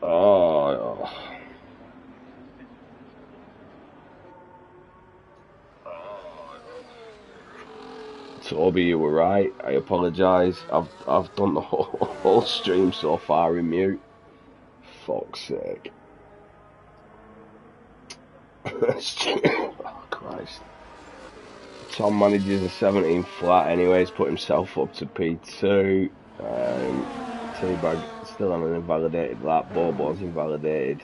Oh, Toby, you were right. I apologise. I've done the whole stream so far in mute. Fuck's sake. Oh Christ. Tom manages a 17 flat anyways, put himself up to P2. Teabag still on an invalidated lap. Bobo's invalidated.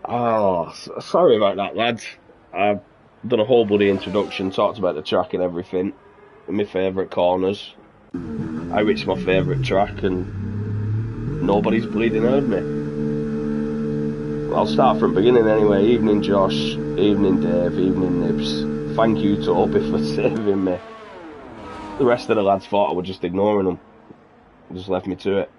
Oh, sorry about that, lads. I've done a whole bloody introduction, talked about the track and everything, and my favourite corners. It's my favourite track, and nobody's bleeding heard me. Well, I'll start from the beginning anyway. Evening, Josh. Evening, Dave. Evening, Nibs. Thank you to Toby for saving me. The rest of the lads thought I was just ignoring them. Just left me to it.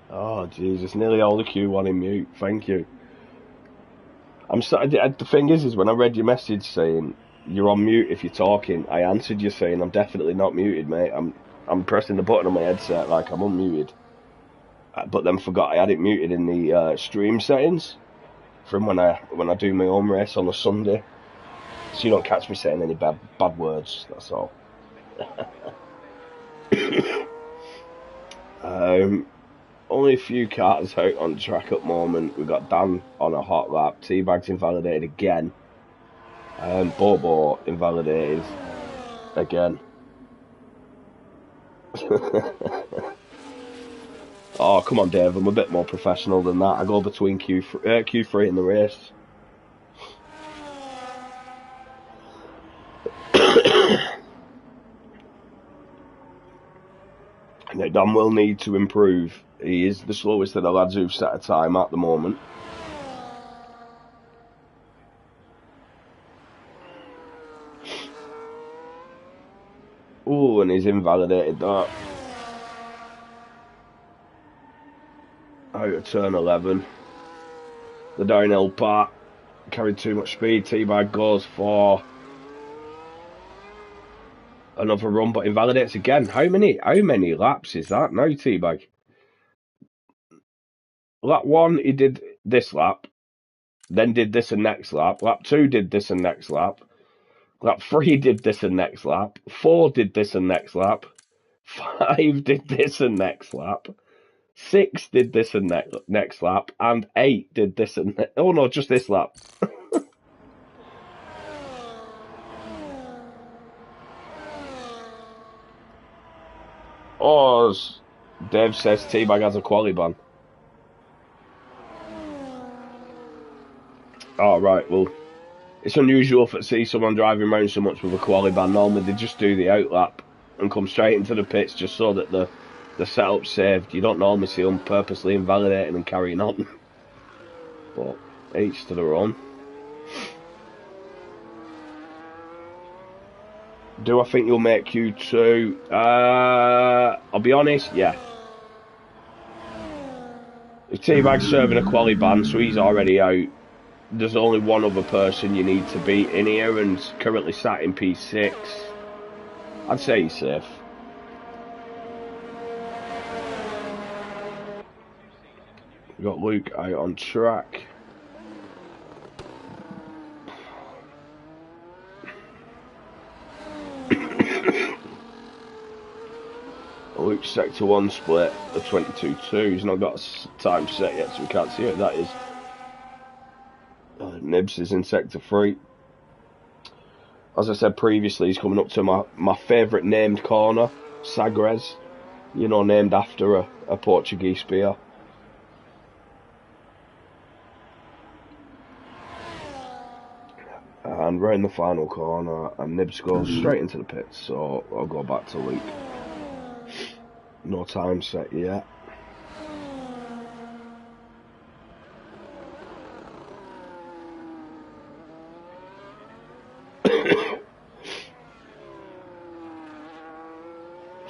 Oh Jesus! Nearly all the Q1 in mute. Thank you. The thing is when I read your message saying you're on mute if you're talking, I answered you saying I'm definitely not muted, mate. I'm pressing the button on my headset like I'm unmuted. But then forgot I had it muted in the stream settings from when I do my own race on a Sunday, so you don't catch me saying any bad words. That's all. Only a few cars out on track at the moment. We've got Dan on a hot lap. Teabag's invalidated again. Bobo invalidated again. Oh, come on, Dave. I'm a bit more professional than that. I go between Q3 in the race. Now, Dan will need to improve. He is the slowest of the lads who've set a time at the moment. Oh, and he's invalidated that. Out of turn 11. The downhill part carried too much speed. T-Bag goes for another run, but invalidates again. How many laps is that now, T-Bag? Lap 1, he did this lap, then did this and next lap. Lap 2 did this and next lap. Lap 3 did this and next lap. 4 did this and next lap. 5 did this and next lap. 6 did this and next lap. And 8 did this and oh no, just this lap. Oh, Dave says T-Bag has a quali ban. Oh, right, well, it's unusual to see someone driving around so much with a quali ban. Normally they just do the outlap and come straight into the pits just so that the setup's saved. You don't normally see them purposely invalidating and carrying on. But each to their own. Do I think you'll make Q2? I'll be honest, yeah. If T-Bag's serving a quali ban, so he's already out. There's only one other person you need to beat in here, and currently sat in P6. I'd say he's safe. We've got Luke out on track. Luke's sector 1 split of 22.2. He's not got a time set yet, so we can't see what that is. Nibs is in sector 3. As I said previously, he's coming up to my favourite named corner, Sagres. You know, named after a Portuguese beer. And round the final corner, and Nibs goes straight into the pits, so I'll go back to Luke. No time set yet.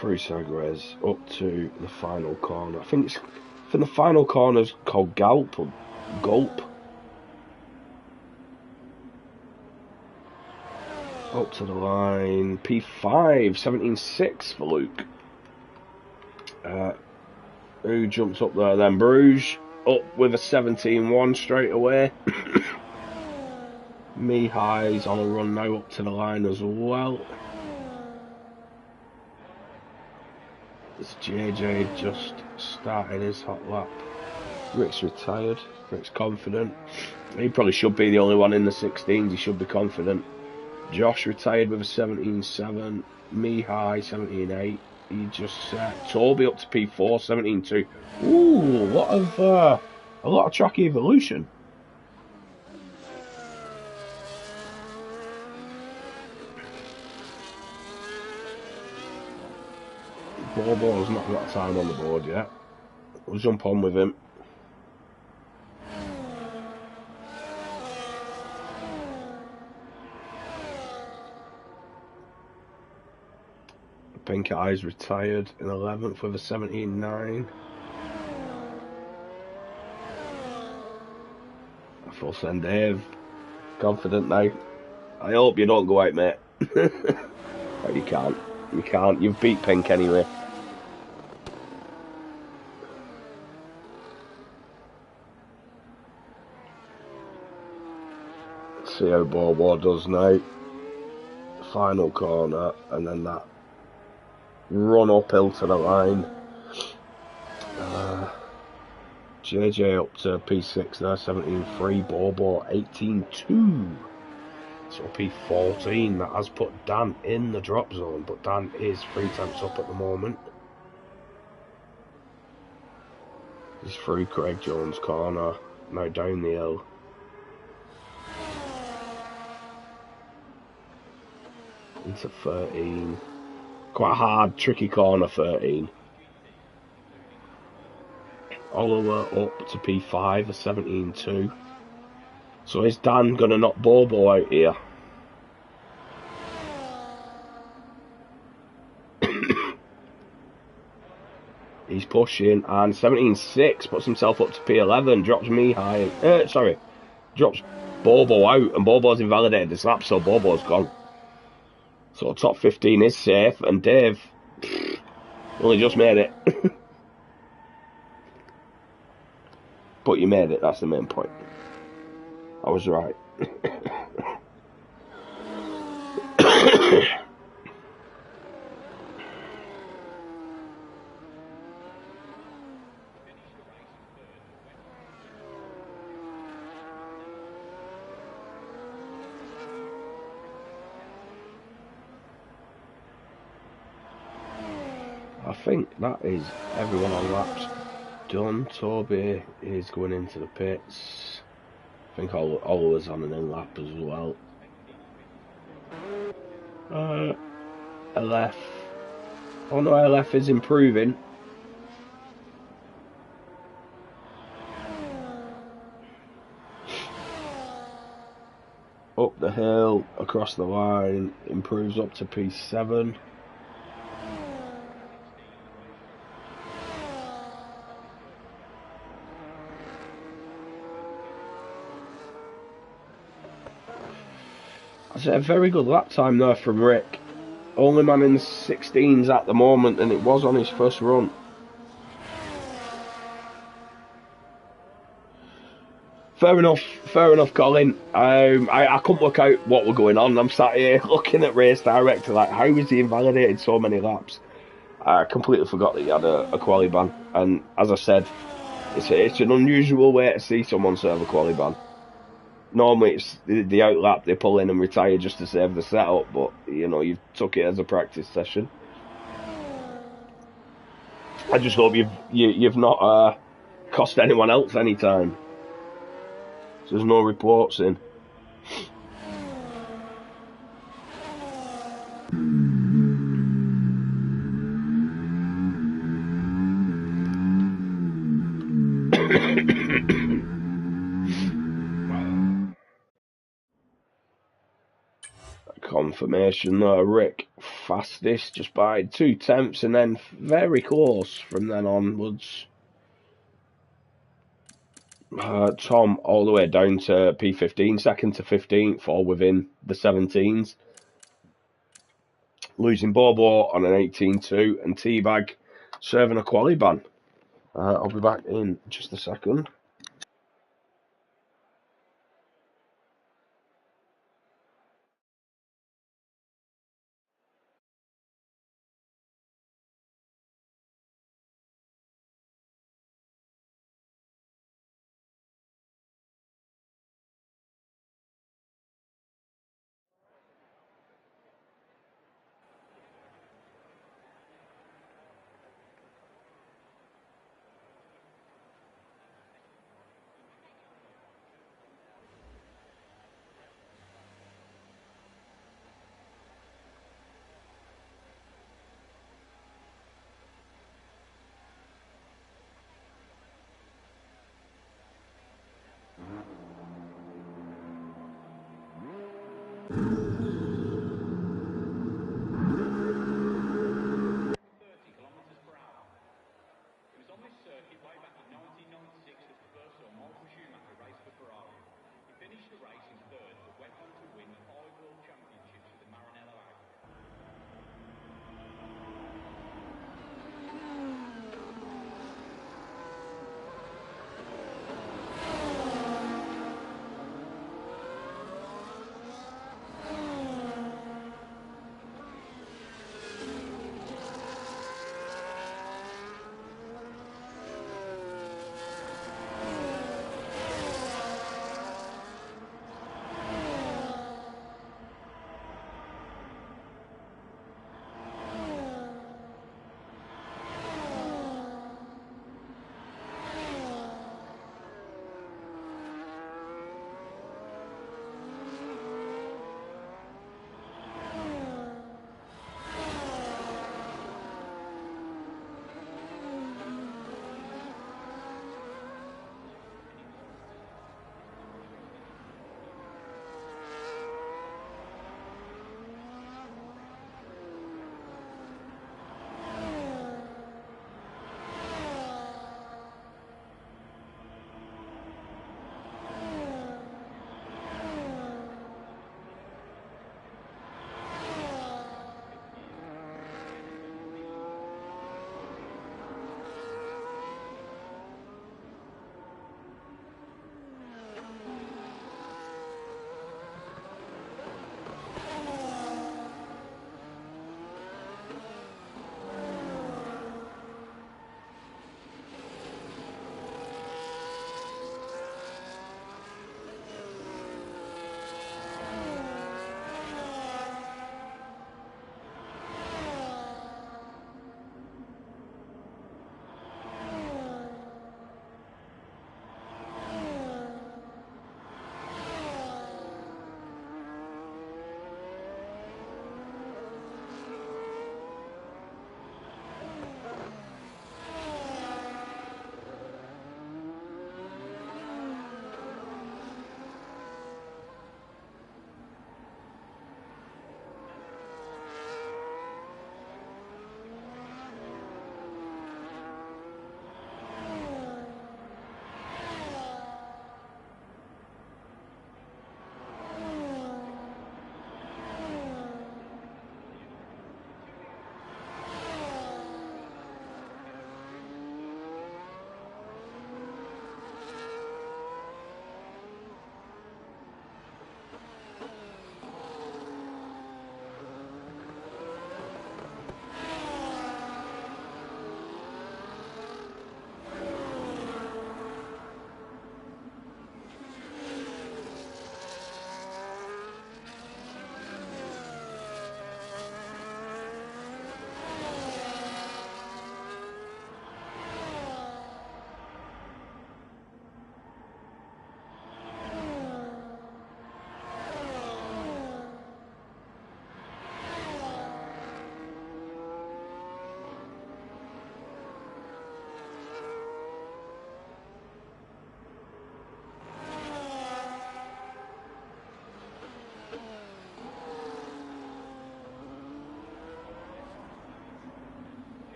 Through Sagres up to the final corner. I think the final corner's called Gulp or Gulp. Up to the line, P5, 17.6 for Luke. Who jumps up there then? Bruges up with a 17.1 straight away. Mihai's on a run now up to the line as well. It's JJ just started his hot lap. Rick's retired. Rick's confident. He probably should be the only one in the 16s. He should be confident. Josh retired with a 17.7. Mihai 17.8. He just set. Toby up to P4 17.2. Ooh, a lot of track evolution. Bobo's not got time on the board yet. We'll jump on with him. Pink Eyes retired in 11th with a 17.9. Full send Dave. Confident now. I hope you don't go out, mate. Oh, you can't. You can't. You've beat Pink anyway. Let's see how Bobo does now. Final corner, and then that run uphill to the line. JJ up to P6 there, 17.3. Bobo 18.2. So P14, that has put Dan in the drop zone, but Dan is 3 tenths up at the moment. He's through Craig Jones' corner, now down the hill. Into 13. Quite hard, tricky corner, 13. Oliver up to P5, a 17.2. So is Dan going to knock Bobo out here? He's pushing, and 17.6 puts himself up to P11, drops me high. Drops Bobo out, and Bobo's invalidated this lap, so Bobo's gone. So top 15 is safe, and Dave only just made it. But you made it, that's the main point. I was right. I think that is everyone on laps done. Toby is going into the pits. I think Oliver's on an in lap as well. LF. Oh no, LF is improving. Up the hill, across the line, improves up to P7. That's a very good lap time there from Rick. Only man in the 16s at the moment, and it was on his first run. Fair enough, Colin. I couldn't work out what was going on. I'm sat here looking at Race Director like, how was he invalidated so many laps? I completely forgot that he had a quali ban. And as I said, it's an unusual way to see someone serve a quali ban. Normally it's the outlap, they pull in and retire just to save the setup, but you know, you've took it as a practice session. I just hope you've not cost anyone else any time. So there's no reports in. Confirmation there, Rick fastest just by 2 tenths, and then very close from then onwards. Tom all the way down to P15, second to 15th, all within the 17s. Losing Bobo on an 18.2, and Teabag serving a quali ban. I'll be back in just a second.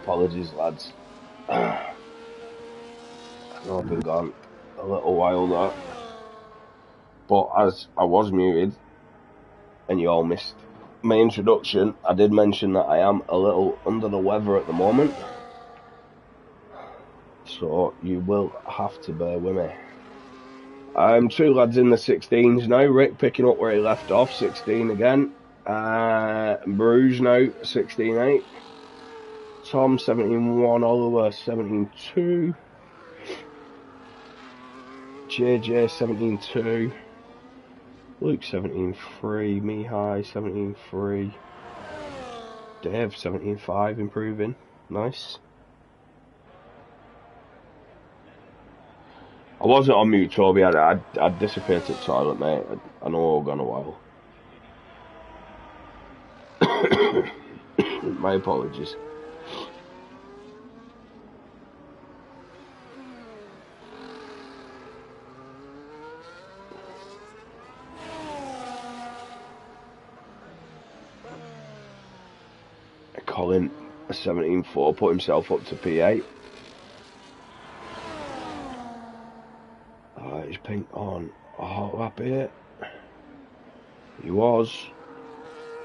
Apologies, lads. I know I've been gone a little while there, but as I was muted and you all missed my introduction, I did mention that I am a little under the weather at the moment, so you will have to bear with me. Two lads in the 16s now. Rick picking up where he left off, 16 again. Bruce now, 16.8. Tom, 17.1. Oliver, 17.2. JJ, 17.2. Luke, 17.3. Mihai, 17.3. Dave, 17.5, improving. Nice. I wasn't on mute, Toby. I'd disappeared to the toilet, mate. I know I've gone a while. My apologies. Colin, a 17.4, put himself up to P8. He's pink on a hot lap here. He was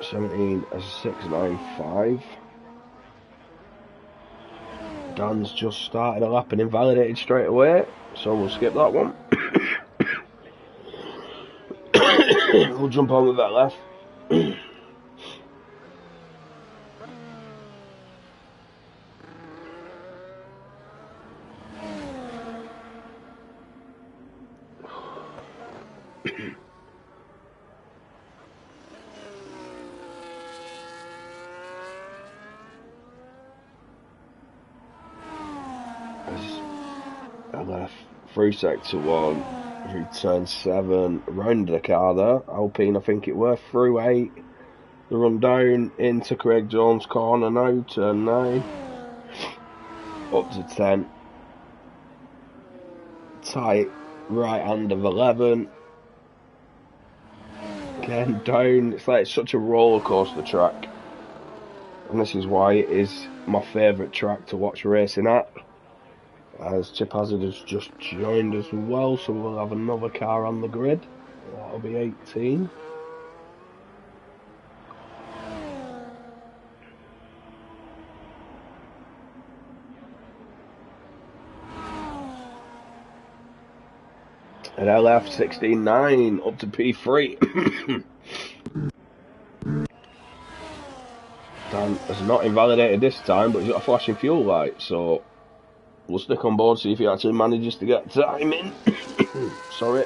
17 as a 6.95. Dan's just started a lap and invalidated straight away, so we'll skip that one. We'll jump on with that left. I left through sector 1, through turn 7, round the car there, Alpine I think it were, through 8, the run down into Craig Jones corner now, turn 9, up to 10, tight right hand of 11, again down. It's like such a roller coaster track, and this is why it is my favourite track to watch racing at. As Chip Hazard has just joined as well, so we'll have another car on the grid. That'll be 18. And LF 16.9 up to P3. Dan has not invalidated this time, but he's got a flashing fuel light, so we'll stick on board, see if he actually manages to get time in. Sorry.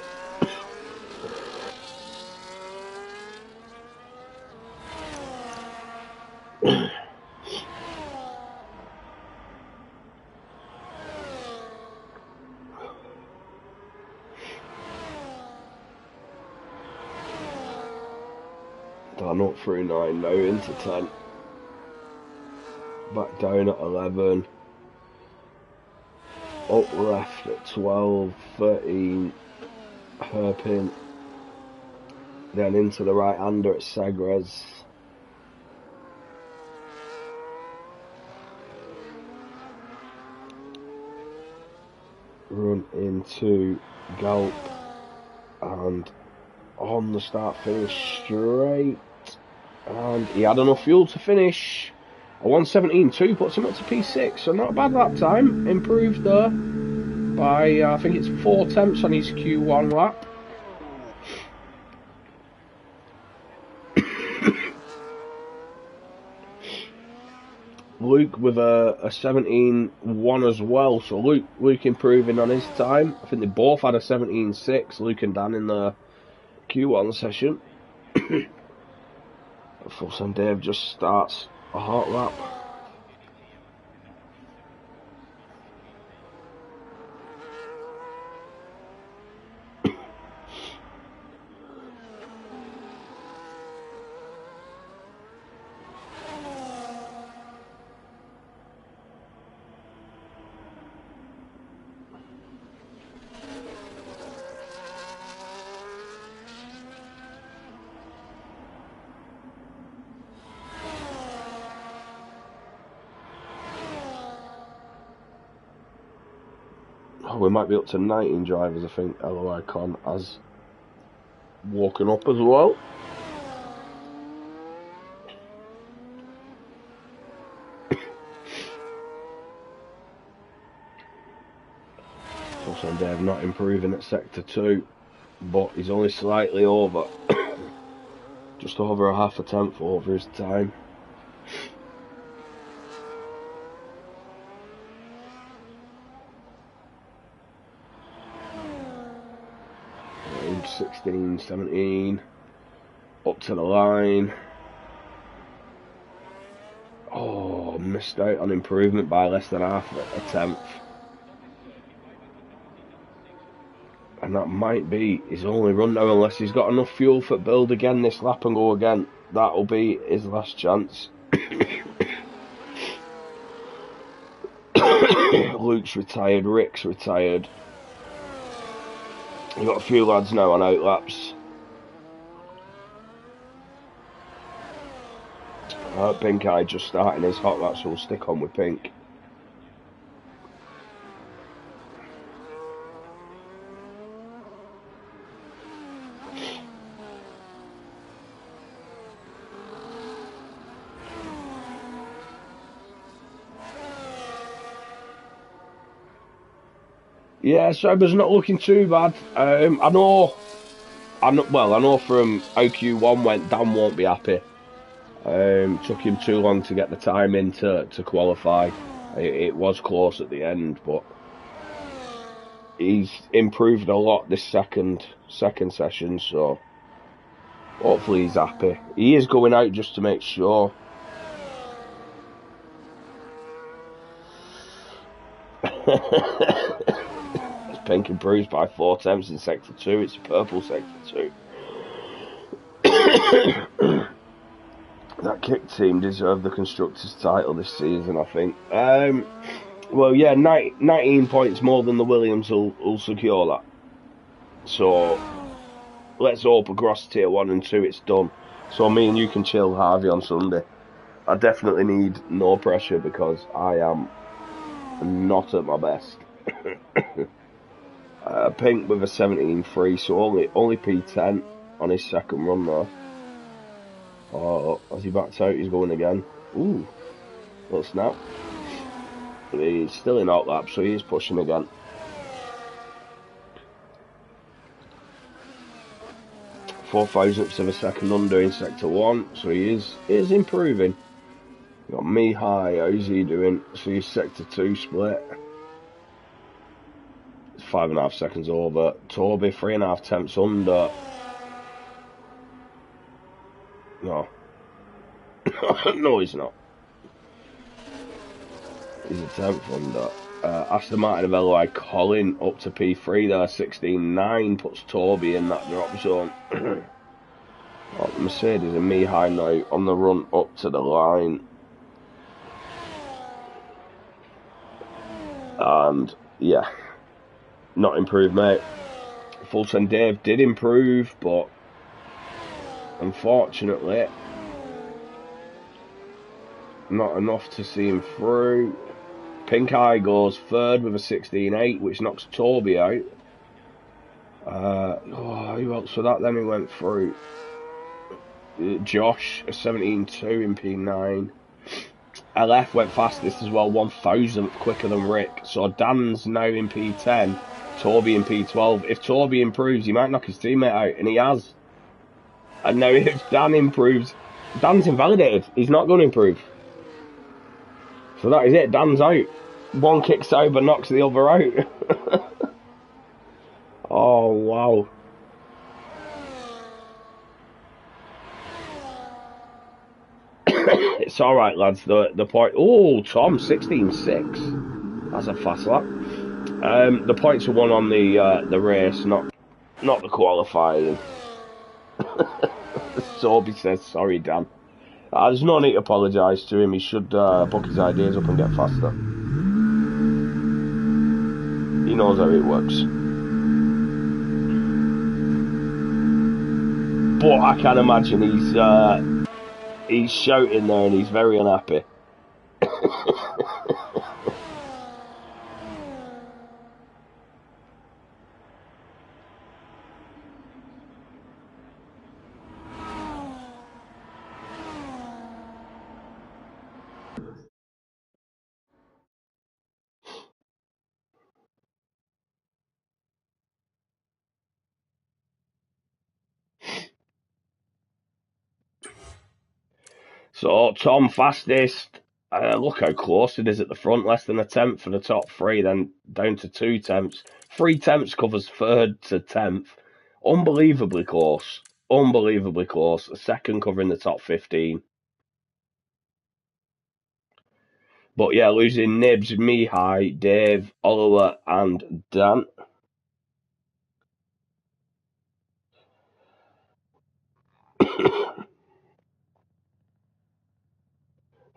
Dan up through 9 now, into 10. Back down at 11. Up left at 12, 13, hairpin. Then into the right hander at Sagres. Run into Galp and on the start finish straight, and he had enough fuel to finish. A 1:17.2 puts him up to P6, so not a bad lap time. Improved there by I think it's 4 tenths on his Q1 lap. Luke with a 17.1 as well, so Luke improving on his time. I think they both had a 17.6, Luke and Dan in the Q1 session. Fuss and Dave just starts a hot lap. Oh, we might be up to 19 drivers, I think. LOI Con has woken up as well. Also, Dave not improving at Sector 2, but he's only slightly over. Just over a half a tenth over his time. Age 16, 17, up to the line. Oh, missed out on improvement by less than half a tenth. And that might be his only run now, unless he's got enough fuel for build again this lap and go again. That'll be his last chance. Luke's retired, Rick's retired. We've got a few lads now on outlaps. Pink Eye just starting his hot lap, so we'll stick on with Pink. Yeah, Sober's not looking too bad. I know from OQ1 went, Dan won't be happy. Took him too long to get the time in to qualify. It was close at the end, but he's improved a lot this second session, so hopefully he's happy. He is going out just to make sure. Pink improves by 4 tenths in Sector 2. It's a purple Sector 2. That kick team deserved the Constructors' title this season, I think. Well, yeah, 19 points more than the Williams will secure that. So, let's hope across Tier 1 and 2 it's done. So me and you can chill Harvey on Sunday. I definitely need no pressure because I am not at my best. Pink with a 17.3, so only P10 on his second run there. Oh, as he backs out, he's going again. Ooh, little snap. But he's still in hot lap, so he is pushing again. Four thousandths of a second under in Sector 1, so he is improving. Got me high, how's he doing? So he's Sector 2 split. 5.5 seconds over. Toby 3.5 tenths under. No. No, he's not. He's a tenth under. Aston Martin of LOI Colin up to P3 there. 16.9 puts Toby in that drop zone. Oh, Mercedes and me high now on the run up to the line. And yeah, not improved, mate. Fulton Dave did improve, but unfortunately not enough to see him through. Pink Eye goes third with a 16.8, which knocks Toby out. Who else for that then who went through? Josh, a 17.2 in P9. LF went fastest as well, 1,000th quicker than Rick. So Dan's now in P10, Toby in P12. If Toby improves, he might knock his teammate out, and he has. And now if Dan improves, Dan's invalidated. He's not going to improve. So that is it, Dan's out. One kicks over, knocks the other out. Oh, wow. It's alright, lads. The point... Oh, Tom, 16.6. That's a fast lap. The points are won on the race, not the qualifying. Toby says, sorry, Dan. There's no need to apologise to him. He should book his ideas up and get faster. He knows how it works. But I can imagine he's shouting there and he's very unhappy. So Tom fastest. Look how close it is at the front. Less than a tenth for the top three, then down to 2 tenths. 3 tenths covers third to 10th. Unbelievably close. Unbelievably close. A second covering the top 15. But yeah, losing Nibs, Mihai, Dave, Oliver, and Dan.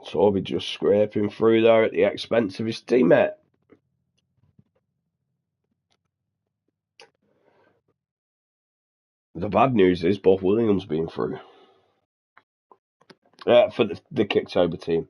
Toby just scraping through there at the expense of his teammate. The bad news is both Williams being through. For the Kicktober team.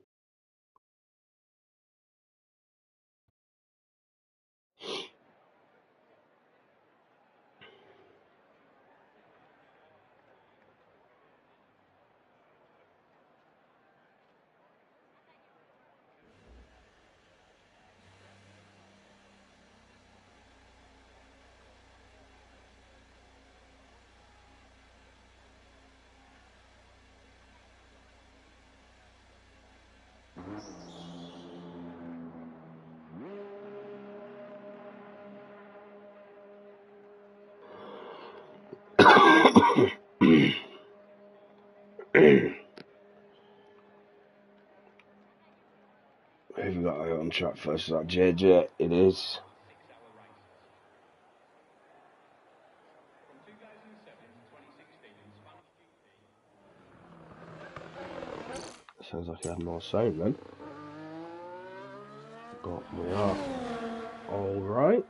Who've we got out on track first? Is that JJ? It is. Sounds like he had more sound then. But we are alright.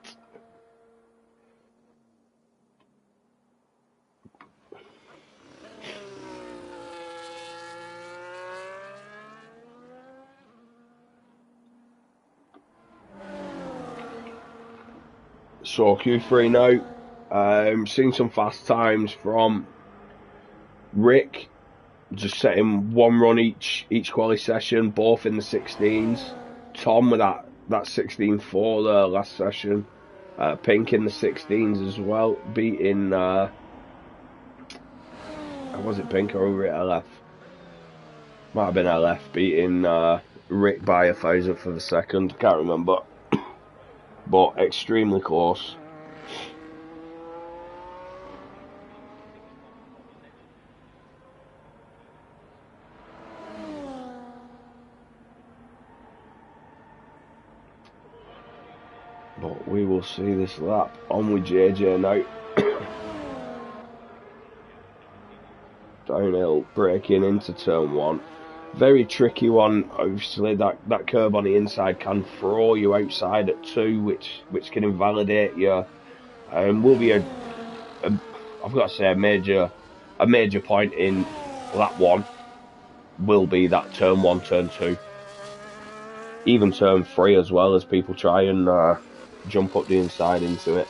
So Q3 now. Seen some fast times from Rick, just setting one run each quali session, both in the 16s. Tom with that 16.4 there last session. Pink in the 16s as well, beating was it Pink or over at LF? Might have been LF, beating Rick by 1,000 for the second, can't remember. But extremely close. But we will see this lap. On with JJ now. Downhill, breaking into turn one. Very tricky one. Obviously, that curb on the inside can throw you outside at 2, which can invalidate you. Will be I've got to say, a major point in lap 1 will be that turn 1, turn 2. Even turn 3 as well, as people try and jump up the inside into it.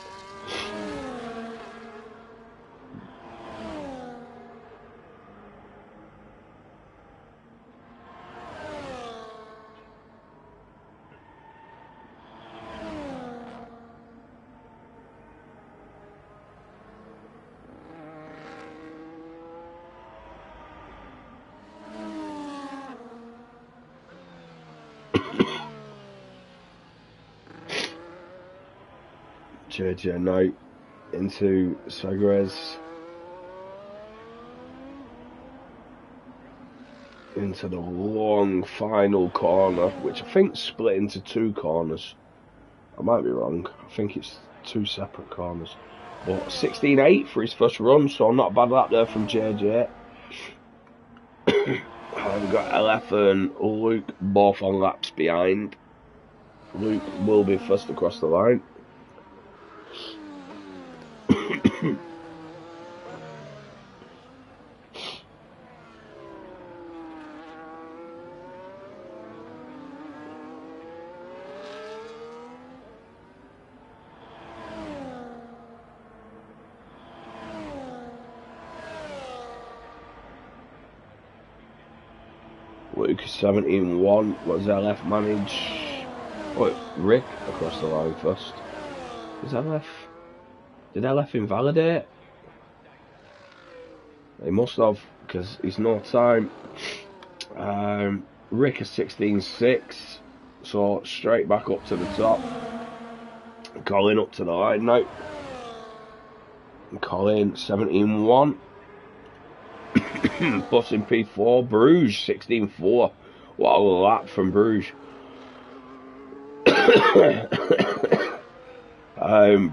JJ now into Sagres. Into the long final corner, which I think split into 2 corners. I might be wrong. I think it's 2 separate corners. But 16.8 for his first run, so not a bad lap there from JJ. We've got LF and Luke both on laps behind. Luke will be first across the line. Luke 17.1. What does LF manage? Oh, Rick across the line first. Is LF? Did LF invalidate? He must have, because he's no time. Rick a 16.6, so straight back up to the top. Colin up to the line now. Colin 17.1. Busting P4. Bruges 16.4. What a lap from Bruges.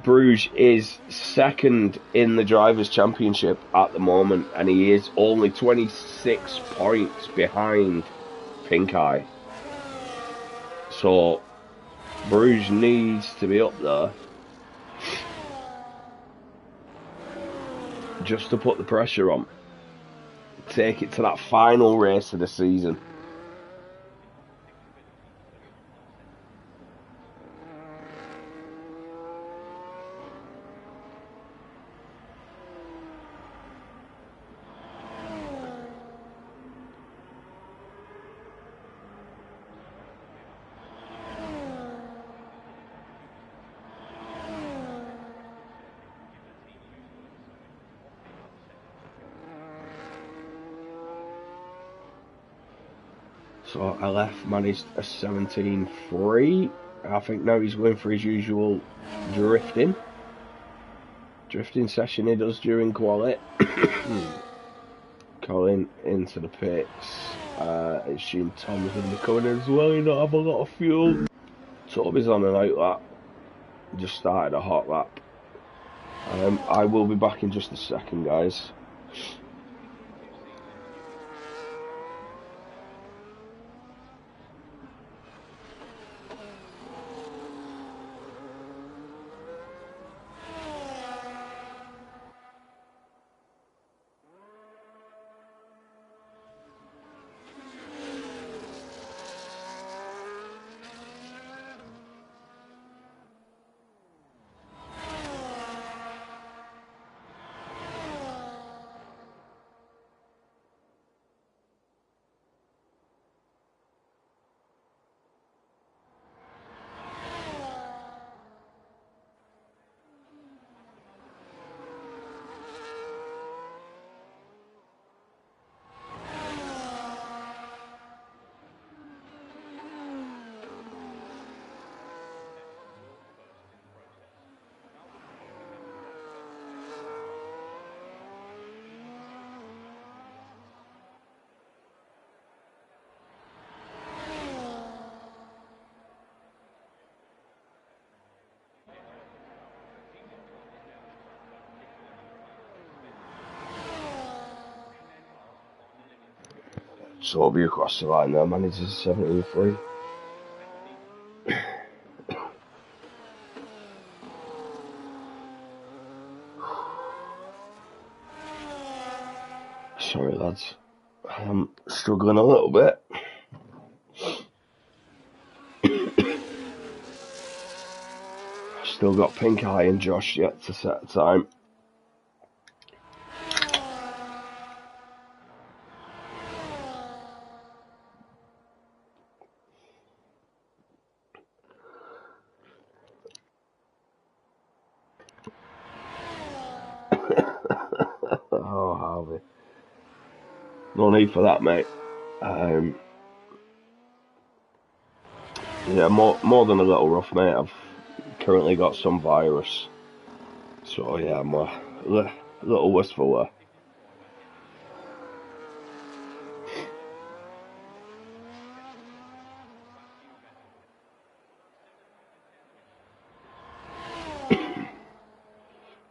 Bruges is second in the Drivers' Championship at the moment, and he is only 26 points behind Pink Eye. So Bruges needs to be up there just to put the pressure on. Take it to that final race of the season. So LF managed a 17.3. I think now he's going for his usual drifting session he does during quali. Colin into the pits. Assume Tom's going to be coming as well. You don't have a lot of fuel. Toby's on an out lap. Just started a hot lap. I will be back in just a second, guys. So I'll be across the line there, manages 17.3. Sorry lads, I'm struggling a little bit. Still got Pink Eye and Josh yet to set a time. Oh, Harvey. No need for that, mate. Yeah, more than a little rough, mate. I've currently got some virus. So yeah, I'm a little wistful there.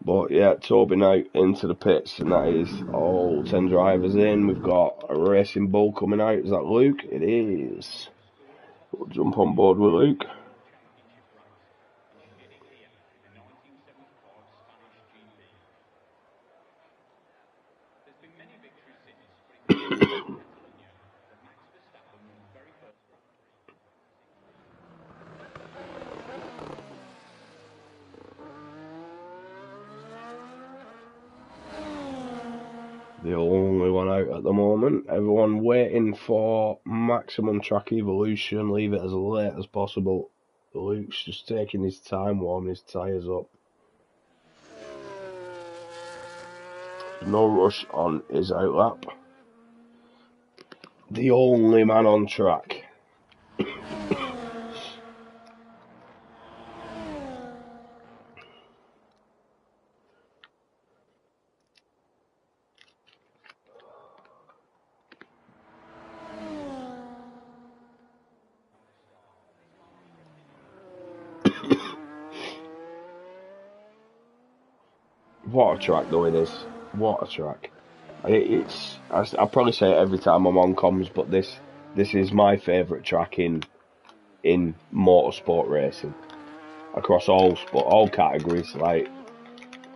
But yeah, Toby now into the pits, and that is all 10 drivers in. We've got a racing bull coming out. Is that Luke? It is. We'll jump on board with Luke. The only one out at the moment. Everyone waiting for maximum track evolution. Leave it as late as possible. Luke's just taking his time warming his tyres up. No rush on his outlap. The only man on track. What a track though it is. What a track. I probably say it every time I'm on comms, but this is my favourite track in motorsport racing across all categories. Like,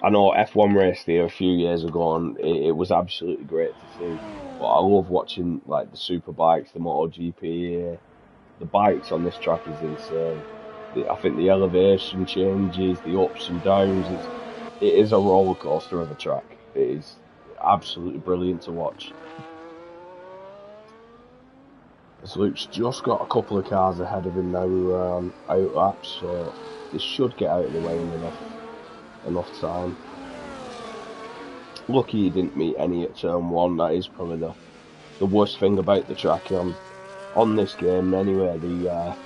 I know F1 raced here a few years ago, and it was absolutely great to see. But I love watching like the super bikes, the MotoGP here. The bikes on this track is insane. I think the elevation changes, the ups and downs. It is a roller coaster of a track. It is absolutely brilliant to watch. So Luke's just got a couple of cars ahead of him now. We're on out laps, so this should get out of the way in enough time. Lucky he didn't meet any at turn one. That is probably the worst thing about the track on this game. Anyway, the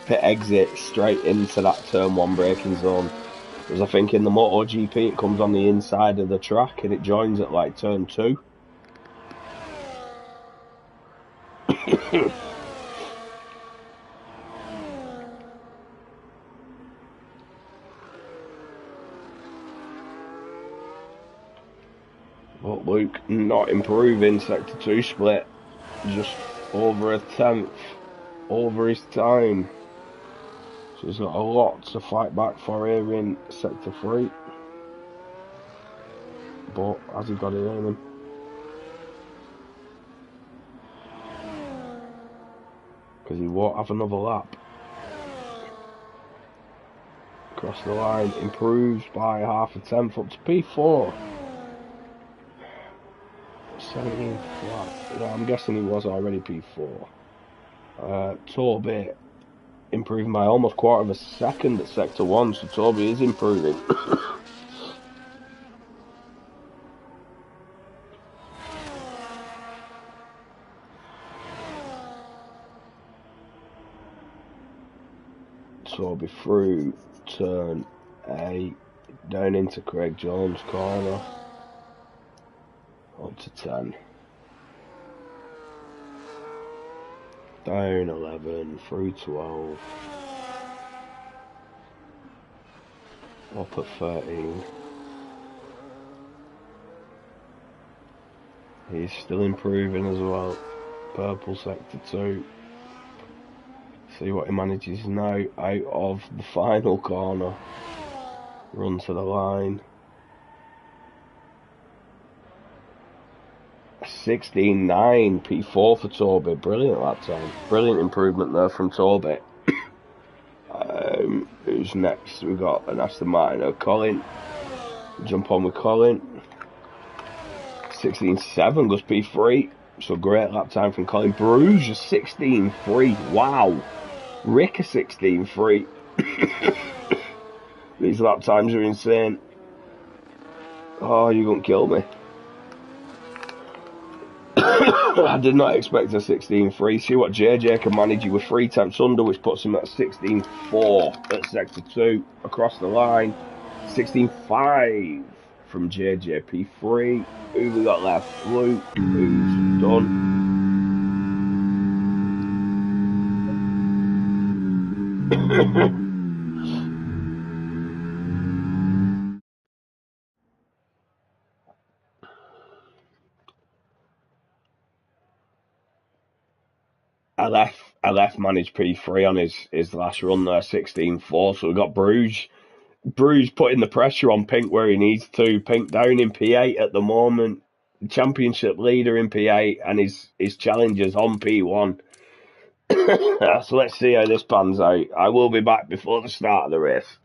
pit exit straight into that turn one braking zone. Because I think in the MotoGP it comes on the inside of the track and it joins at like turn two. But Luke not improving. Sector 2 split. Just over a tenth over his time. So he's got a lot to fight back for here in Sector 3. But has he got it in him? Because he won't have another lap. Across the line, improves by half a tenth up to P4. 17th lap. Yeah, I'm guessing he was already P4. Toby improving by almost quarter of a second at Sector 1, so Toby is improving. Toby through turn 8, down into Craig Jones' corner, up to 10. Down 11, through 12, up at 13. He's still improving as well. Purple Sector 2. See what he manages now out of the final corner. Run to the line. 16.9 P4 for Toby. Brilliant that time. Brilliant improvement there from Toby. Who's next? We've got an Aston Martin. Colin. Jump on with Colin. 16.7 goes P3. So great lap time from Colin. Bruges 16.3. Wow. Rick a 16.3. These lap times are insane. Oh, you're going to kill me. I did not expect a 16.3. See what JJ can manage you with 3 tenths under, which puts him at 16.4 at Sector 2. Across the line, 16.5 from JJ P3. Who we got left? Luke, who's done. I left managed P3 on his last run there, 16.4. So we got Bruges. Bruges putting the pressure on Pink where he needs to. Pink down in P8 at the moment. Championship leader in P8 and his challengers on P1. So let's see how this pans out. I will be back before the start of the race.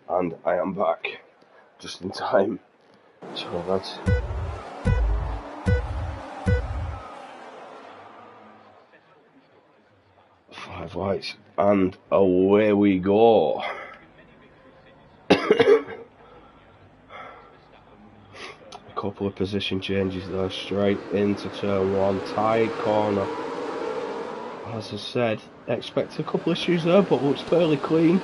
And I am back just in time. So that's 5 lights, and away we go. A couple of position changes there, straight into turn 1, tight corner. As I said, expect a couple of issues there, but looks fairly clean.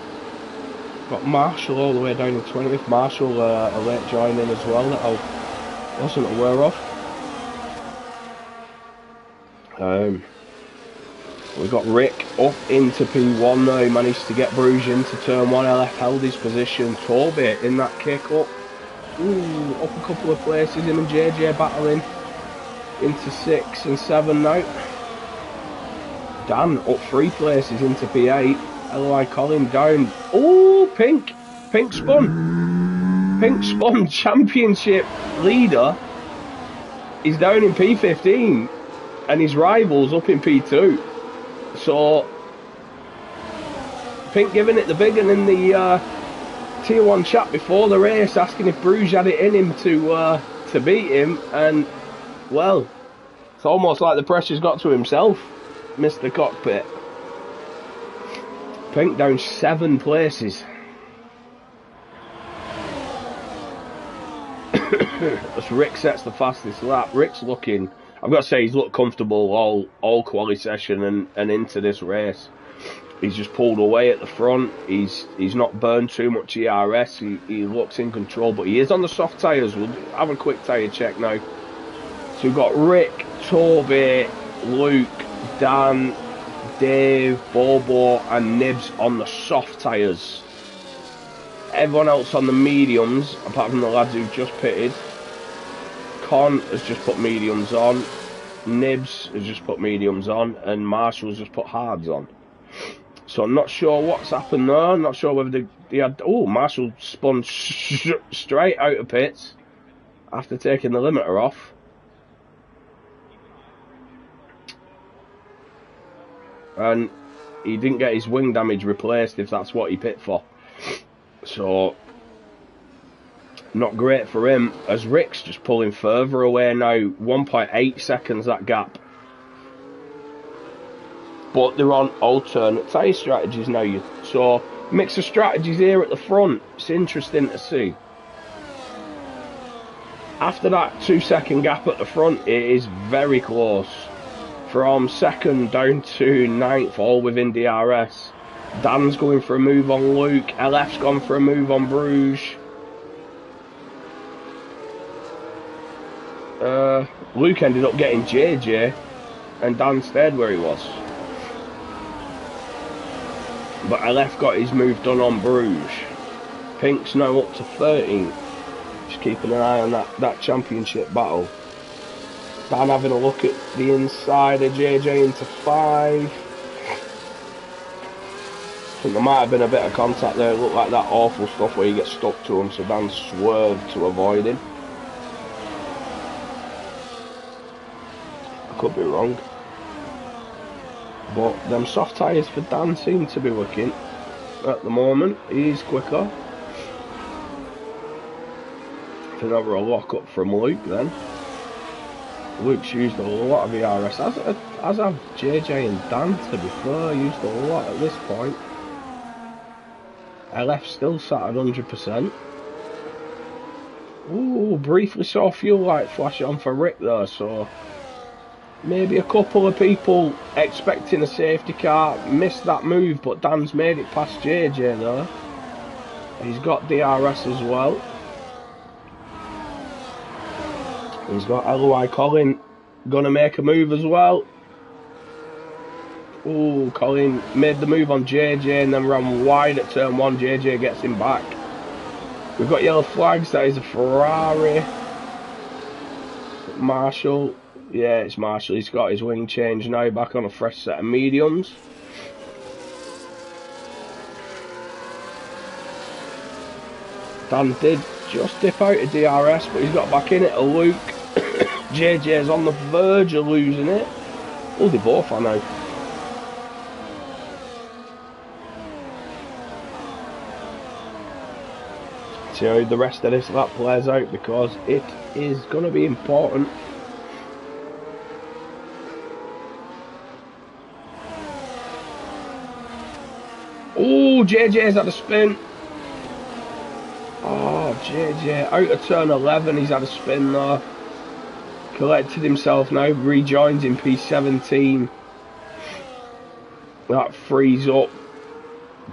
Got Marshall all the way down in 20th. Marshall a late join in as well that I wasn't aware of. We got Rick up into P1 now. He managed to get Bruges into turn 1. LF held his position. Toby in that kick up. Ooh, up a couple of places. Him and JJ battling into 6 and 7 now. Dan up 3 places into P8. LOI Colin down. Oh, Pink spun championship leader is down in P15 and his rivals up in P2. So Pink giving it the big one in the tier 1 chat before the race, asking if Bruges had it in him to beat him, and well, it's almost like the pressure's got to himself, Mr. Cockpit. Pink down 7 places. As Rick sets the fastest lap. Rick's looking, I've got to say, he's looked comfortable all quali session and into this race. He's just pulled away at the front. He's not burned too much ERS. He looks in control, but he is on the soft tyres. We'll have a quick tyre check now. So we've got Rick, Toby, Luke, Dan, Dave, Bobo and Nibs on the soft tyres. Everyone else on the mediums, apart from the lads who've just pitted. Con has just put mediums on. Nibs has just put mediums on. And Marshall's just put hards on. So I'm not sure what's happened there. I'm not sure whether they had... Oh, Marshall spun straight out of pits after taking the limiter off. And he didn't get his wing damage replaced, if that's what he pit for. So, not great for him, as Rick's just pulling further away now. 1.8 seconds that gap. But they're on alternate tyre strategies now. So, mix of strategies here at the front. It's interesting to see. After that 2-second gap at the front, it is very close. From 2nd down to 9th, all within DRS. Dan's going for a move on Luke. LF's gone for a move on Bruges. Luke ended up getting JJ, and Dan stayed where he was. But LF got his move done on Bruges. Pink's now up to 13th. Just keeping an eye on that championship battle. Dan having a look at the inside of JJ into 5. I think there might have been a bit of contact there. It looked like that awful stuff where you get stuck to him, so Dan swerved to avoid him. I could be wrong. But them soft tyres for Dan seem to be working at the moment. He's quicker. Another lock up from Luke then. Luke's used a lot of ERS, as have JJ and Dan, to be fair, used a lot at this point. LF still sat at 100%. Ooh, briefly saw fuel light flash on for Rick there, so maybe a couple of people expecting a safety car missed that move, but Dan's made it past JJ there. He's got DRS as well. He's got LOI Colin gonna make a move as well. Ooh, Colin made the move on JJ and then ran wide at turn 1. JJ gets him back. We've got yellow flags. That is a Ferrari. Marshall. Yeah, it's Marshall. He's got his wing change now, back on a fresh set of mediums. Dan did just dip out of DRS, but he's got back in it. A Luke. JJ's on the verge of losing it. Oh, they both are now. see how the rest of this lap plays out, because it is going to be important. Oh, JJ's had a spin. Oh, JJ out of turn 11, he's had a spin there. Collected himself now, rejoins in P17. That frees up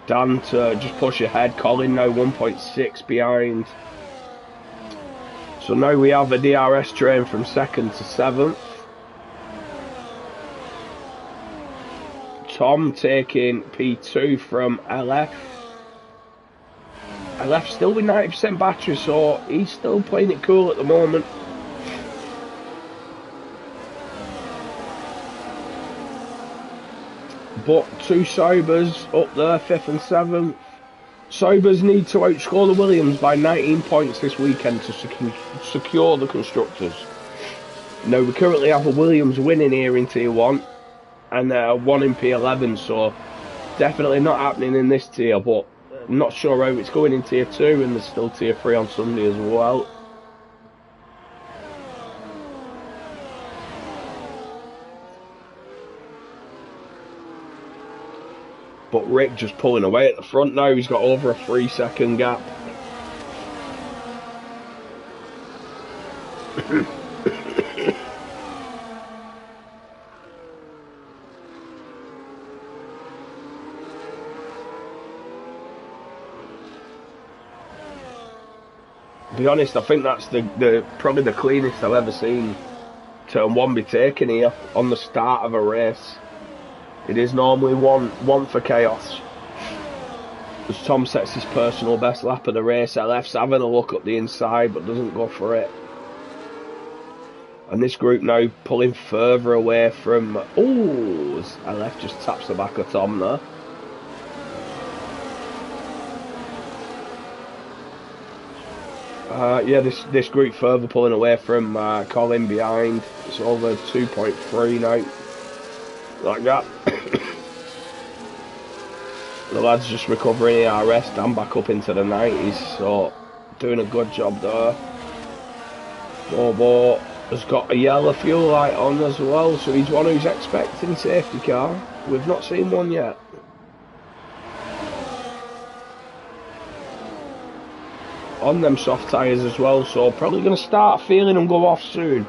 Dan to just push ahead. Colin now 1.6 behind. So now we have a DRS train from 2nd to 7th. Tom taking P2 from LF. LF still with 90% battery, so he's still playing it cool at the moment. But two Sobers up there, 5th and 7th. Sobers need to outscore the Williams by 19 points this weekend to secure the Constructors. Now, we currently have a Williams winning here in Tier 1 and one in P11, so definitely not happening in this tier, but I'm not sure how it's going in Tier 2, and there's still Tier 3 on Sunday as well. But Rick just pulling away at the front now. He's got over a 3-second gap. To be honest, I think that's probably the cleanest I've ever seen turn 1 be taken here on the start of a race. It is normally one for chaos. As Tom sets his personal best lap of the race, LF's having a look up the inside but doesn't go for it. And this group now pulling further away from... Oh, LF just taps the back of Tom there. Yeah, this group further pulling away from Colin behind. It's over 2.3 now. Like that. The lad's just recovering ERS, Dan back up into the 90s, so doing a good job there. Bobo has got a yellow fuel light on as well, so he's one who's expecting safety car. We've not seen one yet. On them soft tyres as well, so probably going to start feeling them go off soon.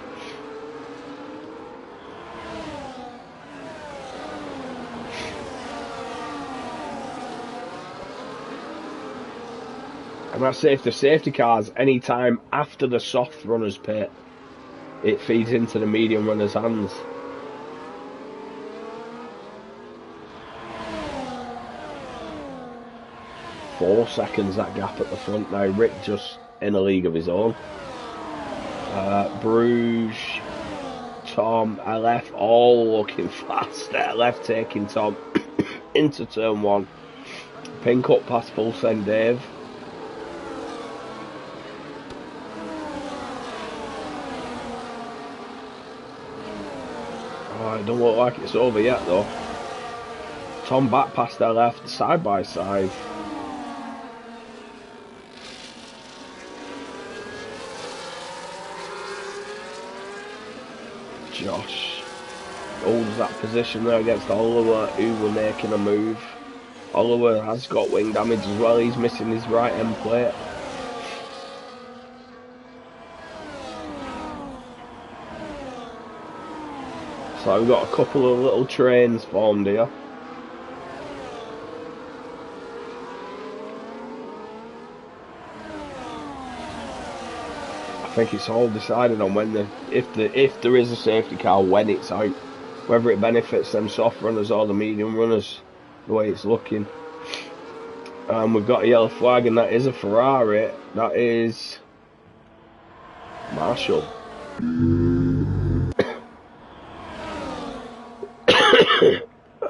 And that's if the safety cars any time after the soft runners pit, it feeds into the medium runners' hands. Four seconds that gap at the front now. Rick just in a league of his own. Bruges, Tom, LF all looking fast. LF taking Tom into turn 1. Pink up past full send Dave. It don't look like it's over yet though. Tom back past their left, side by side. Josh holds that position there against Oliver, who were making a move. Oliver has got wing damage as well, he's missing his right end plate. So we've got a couple of little trains formed here. I think it's all decided on when if there is a safety car, when it's out, whether it benefits them soft runners or the medium runners, the way it's looking. We've got a yellow flag, and that is a Ferrari. That is Marshall.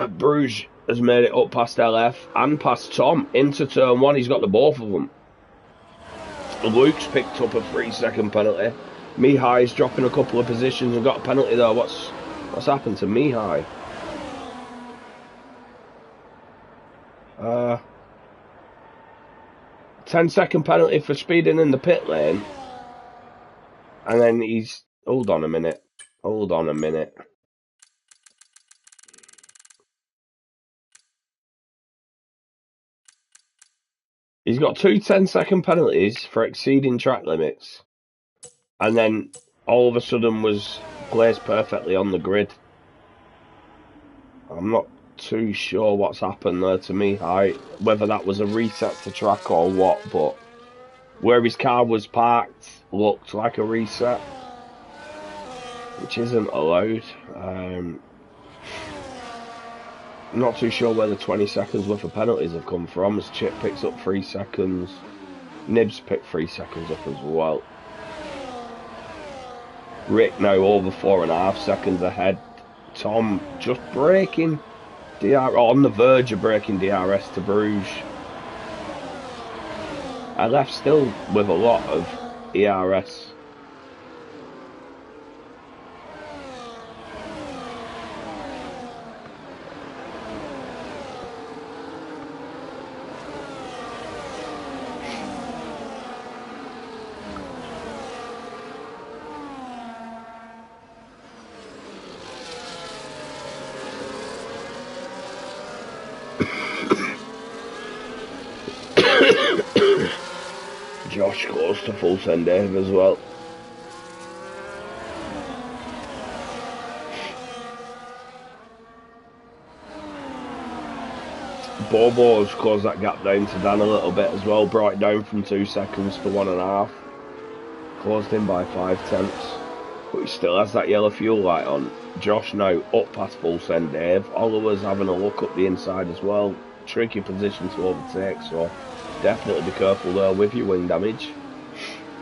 Bruges has made it up past LF and past Tom into turn 1. He's got the both of them. Luke's picked up a 3-second penalty. Mihai's dropping a couple of positions and got a penalty there. What's happened to Mihai? 10-second penalty for speeding in the pit lane. And then he's... Hold on a minute. Hold on a minute. He's got 2 10-second penalties for exceeding track limits. And then all of a sudden was placed perfectly on the grid. I'm not too sure what's happened there to me. Whether that was a reset to track or what, but where his car was parked looked like a reset, which isn't allowed. I'm not too sure where the 20 seconds worth of penalties have come from, as Chip picks up 3 seconds. Nibs picked 3 seconds up as well. Rick now over 4.5 seconds ahead. Tom just breaking on the verge of breaking DRS to Bruges. I left still with a lot of ERS. Josh close to full send Dave as well. Bobo's closed that gap down to Dan a little bit as well, brought it down from 2 seconds to 1.5. Closed him by 5/10, but he still has that yellow fuel light on. Josh now up past full send Dave. Oliver's having a look up the inside as well. Tricky position to overtake, so definitely be careful there with your wing damage.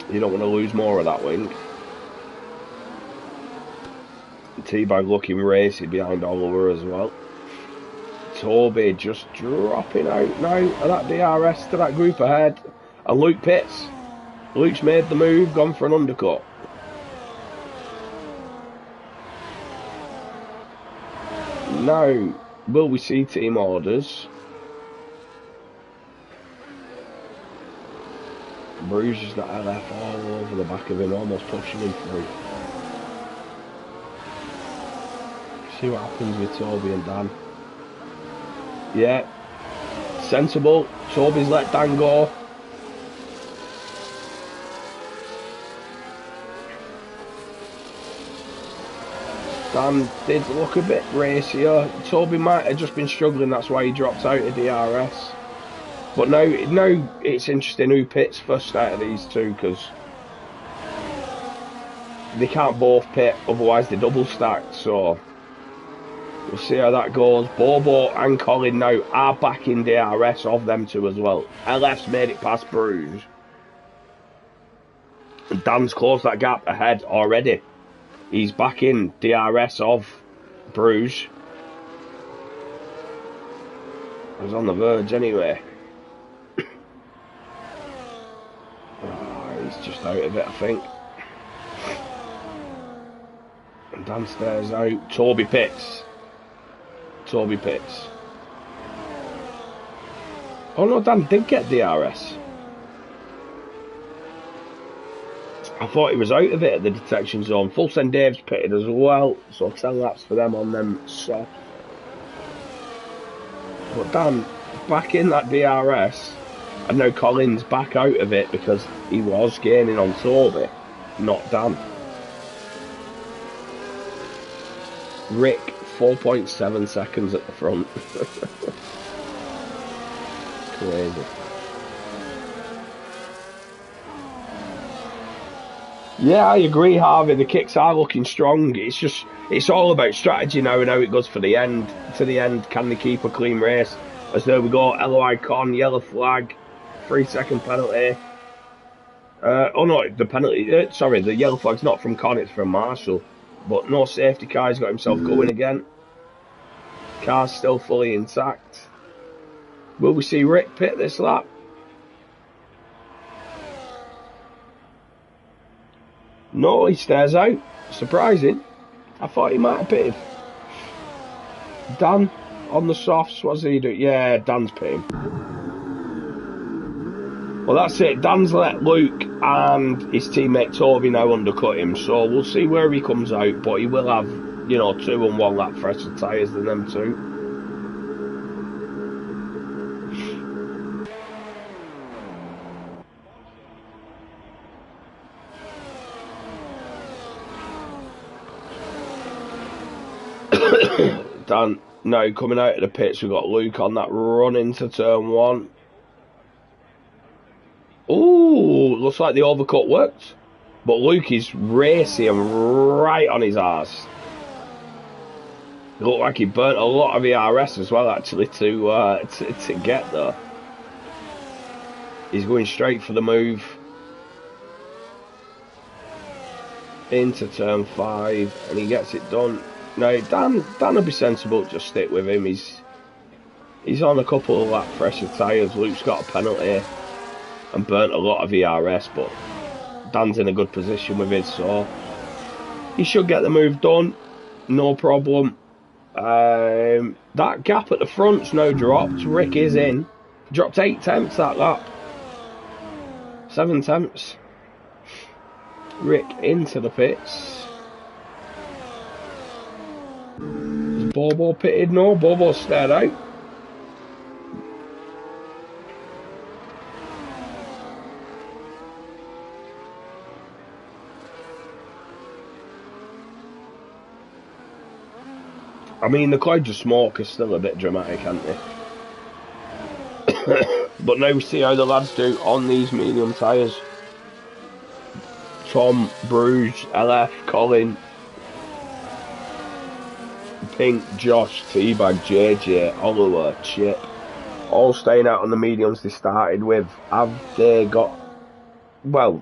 You don't want to lose more of that wing. T-Bag looking racy behind Oliver as well. Toby just dropping out now of that DRS to that group ahead. And Luke pits. Luke's made the move, gone for an undercut. Now, will we see team orders? Bruges has got LF all over the back of him, almost pushing him through. See what happens with Toby and Dan. Yeah, sensible. Toby's let Dan go. Dan did look a bit racier. Toby might have just been struggling, that's why he dropped out of DRS. But now it's interesting who pits first out of these two, because they can't both pit, otherwise they're double stacked, so we'll see how that goes. Bobo and Colin now are back in DRS of them two as well. LF's made it past Bruges. And Dan's closed that gap ahead already. He's back in DRS of Bruges. He was on the verge anyway. He's just out of it, I think. And Dan stares out. Toby pits. Toby pits. Oh no, Dan did get DRS. I thought he was out of it at the detection zone. Full send Dave's pitted as well, so 10 laps for them on them soft. But Dan back in that DRS, and now Colin's back out of it because he was gaining on Toby, not Dan. Rick 4.7 seconds at the front. Crazy. Yeah, I agree, Harvey. The kicks are looking strong. It's all about strategy now and how it goes for the end. To the end, can they keep a clean race? As there we go, LOI con, yellow flag, 3-second penalty. Oh no, the penalty, sorry, the yellow flag's not from Con, it's from Marshall. But no safety car, he's got himself going again. Car's still fully intact. Will we see Rick pit this lap? No, he stares out. Surprising. I thought he might have pitted. Dan on the softs, what's he doing? Yeah, Dan's pitting. Well, that's it. Dan's let Luke and his teammate Toby now undercut him, so we'll see where he comes out, but he will have, you know, 2 and 1 lap fresher tyres than them two. Dan, now coming out of the pits, we've got Luke on that run into turn 1. Ooh, looks like the overcut worked. But Luke is racing right on his arse. It looked like he burnt a lot of ERS as well, actually, to get there. He's going straight for the move. Into turn 5, and he gets it done. Now, Dan will be sensible, just stick with him. He's on a couple of lap fresher tyres. Luke's got a penalty and burnt a lot of ERS, but Dan's in a good position with it, so he should get the move done, no problem. That gap at the front's now dropped. Rick is in. Dropped 8 tenths that lap. 7 tenths. Rick into the pits. Is Bobo pitted? No, Bobo stayed out. I mean, the clouds of smoke is still a bit dramatic, aren't they? But now we see how the lads do on these medium tyres. Tom, Bruges, LF, Colin, Pink, Josh, Teabag, JJ, Oliver, Chip, all staying out on the mediums they started with. Have they got... Well,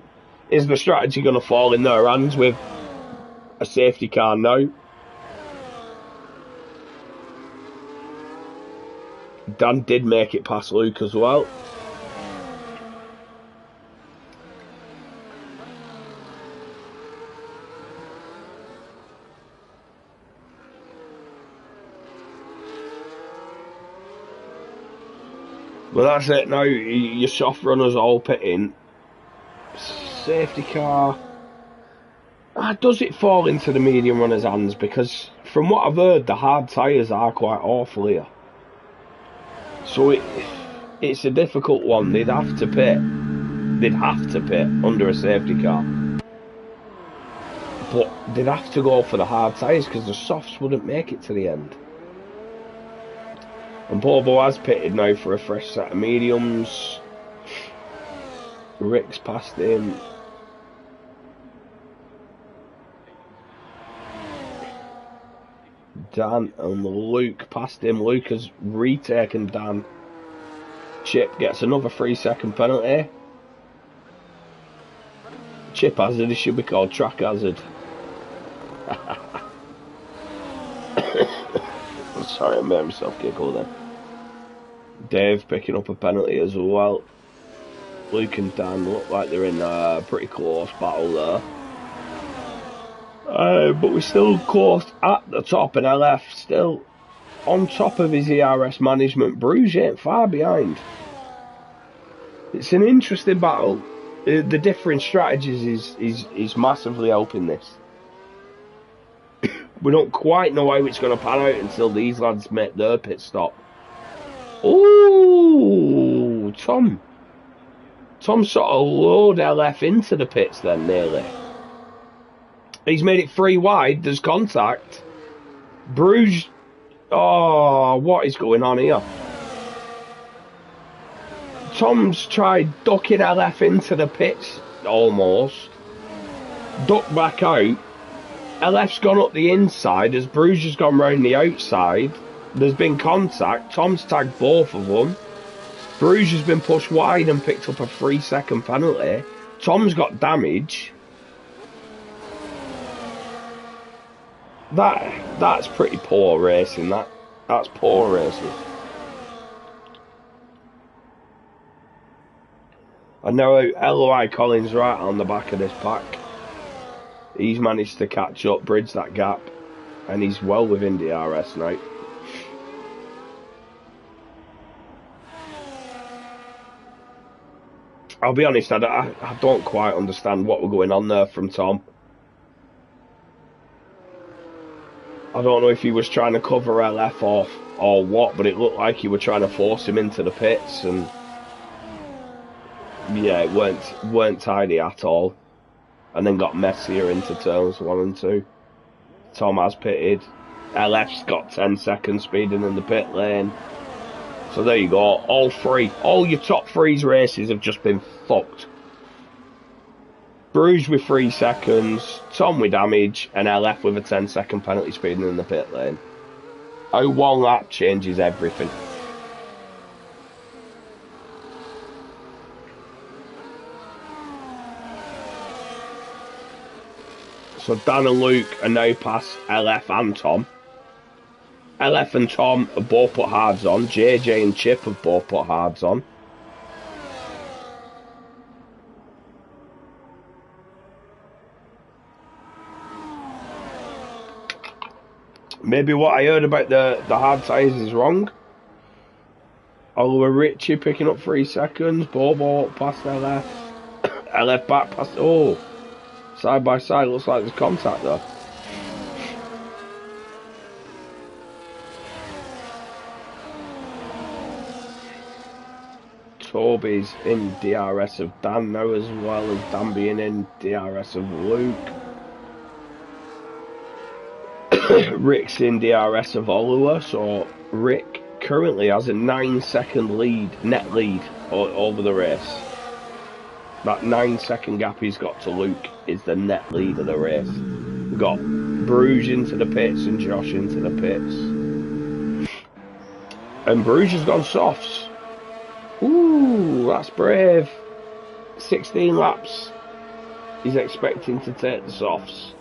is the strategy going to fall in their hands with a safety car now? Dan did make it past Luke as well. Well, that's it now. Your soft runners all pitting. Safety car. Does it fall into the medium runners' hands? Because from what I've heard, the hard tyres are quite awful here. So it's a difficult one. They'd have to pit. They'd have to pit under a safety car. But they'd have to go for the hard tyres because the softs wouldn't make it to the end. And Bobo has pitted now for a fresh set of mediums. Rick's past him. Dan and Luke past him. Luke has retaken Dan. Chip gets another 3-second penalty. Chip hazard, it should be called track hazard. Sorry, I made myself giggle then. Dave picking up a penalty as well. Luke and Dan look like they're in a pretty close battle there. But we're still close at the top, and LF still on top of his ERS management. Bruges ain't far behind. It's an interesting battle. The different strategies is massively helping this. We don't quite know how it's going to pan out until these lads make their pit stop. Ooh, Tom sort of lured LF into the pits then, nearly. He's made it 3 wide, there's contact. Bruges, oh, what is going on here? Tom's tried ducking LF into the pits, almost. Ducked back out. LF's gone up the inside as Bruges has gone round the outside. There's been contact. Tom's tagged both of them. Bruges has been pushed wide and picked up a 3-second penalty. Tom's got damage. That's pretty poor racing. That's poor racing. And now LOI Collins right on the back of this pack. He's managed to catch up, bridge that gap, and he's well within DRS now. I'll be honest, I don't quite understand what was going on there from Tom. I don't know if he was trying to cover LF off or what, but it looked like he was trying to force him into the pits, and yeah, it weren't tidy at all. And then got messier into turns 1 and 2. Tom has pitted. LF's got 10 seconds speeding in the pit lane. So there you go. All your top threes races have just been fucked. Bruges with 3 seconds, Tom with damage, and LF with a 10-second penalty speeding in the pit lane. How 1 lap changes everything. So Dan and Luke are now past LF and Tom. LF and Tom have both put hards on. JJ and Chip have both put hards on. Maybe what I heard about the hard tyres is wrong. Oliver Ritchie picking up 3 seconds. Bobo past LF. LF back past... Oh! Side by side, looks like there's contact there. Toby's in DRS of Dan now, as well as Dan being in DRS of Luke. Rick's in DRS of Oliver, so Rick currently has a 9-second net lead over the race. That 9-second gap he's got to Luke is the net lead of the race. We've got Bruges into the pits and Josh into the pits. And Bruges has gone softs. Ooh, that's brave. 16 laps. He's expecting to take the softs.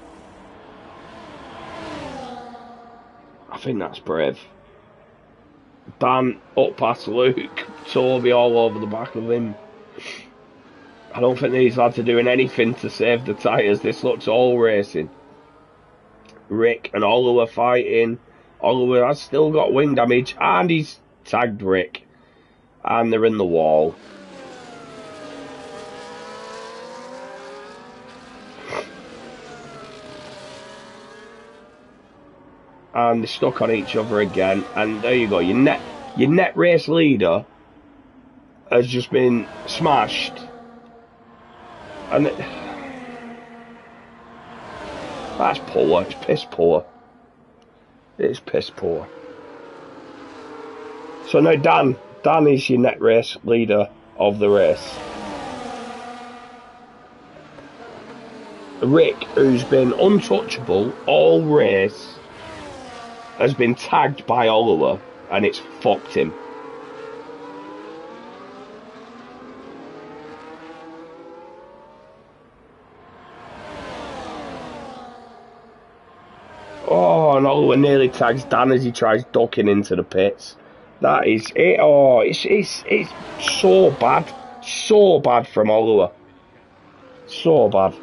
I think that's brave. Dan up past Luke. Toby all over the back of him. I don't think these lads are doing anything to save the tyres. This looks all racing. Rick and Oliver fighting. Oliver has still got wing damage, and he's tagged Rick. And they're in the wall. And they're stuck on each other again. And there you go. Your net race leader has just been smashed. And that's poor. It's piss poor. It's piss poor. So now Dan is your net race leader of the race. Rick, who's been untouchable all race, has been tagged by Oliver, and it's fucked him. Oh, and Oliver nearly tags Dan as he tries ducking into the pits. That is it. Oh, it's so bad. So bad from Oliver. So bad.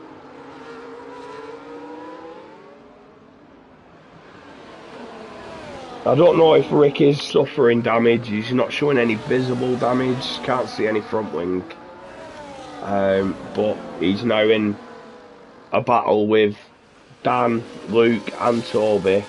I don't know if Rick is suffering damage. He's not showing any visible damage. Can't see any front wing. But he's now in a battle with Dan, Luke and Toby.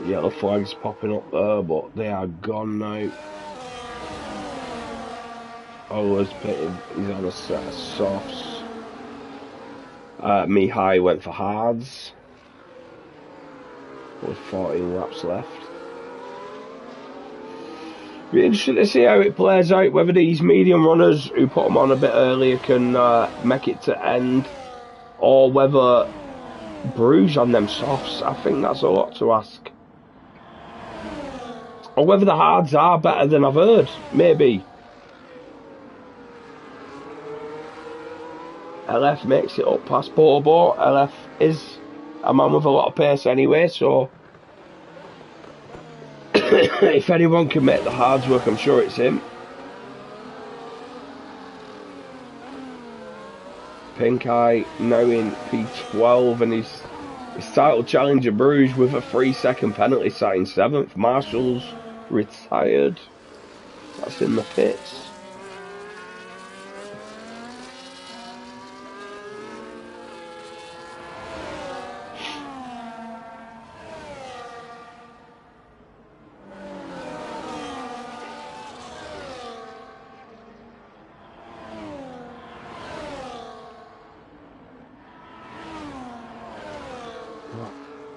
Yellow flags popping up there, but they are gone now. Oliver's pitted, he's on a set of softs. Mihai went for hards with 14 laps left. Be interesting to see how it plays out, whether these medium runners who put them on a bit earlier can make it to end, or whether Bruges on them softs. I think that's a lot to ask. Or whether the hards are better than I've heard. Maybe. LF makes it up past Bobo. LF is a man with a lot of pace anyway, so If anyone can make the hards work, I'm sure it's him. Pink Eye now in P12, and his title challenger Bruges with a 3-second penalty sat in 7th. Marshall's retired. That's in the pits.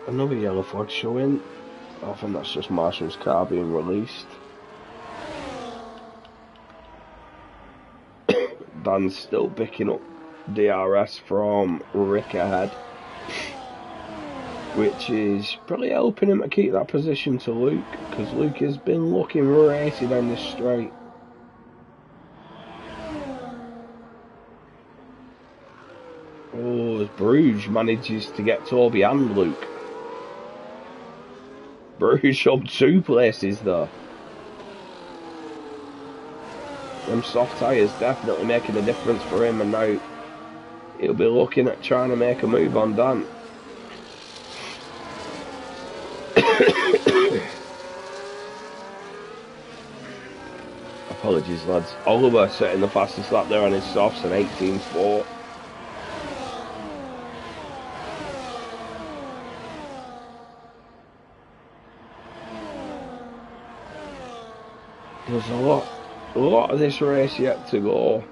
Another yellow flag showing. I think that's just Marshall's car being released. Dan's still picking up DRS from Rick ahead, which is probably helping him to keep that position to Luke, because Luke has been looking racy down this straight. Oh, as Bruges manages to get Toby and Luke. Bruges up 2 places though. Them soft tyres definitely making a difference for him, and now he'll be looking at trying to make a move on Dan. Apologies lads. Oliver setting the fastest lap there on his softs, an 18.4. There's a lot of this race yet to go.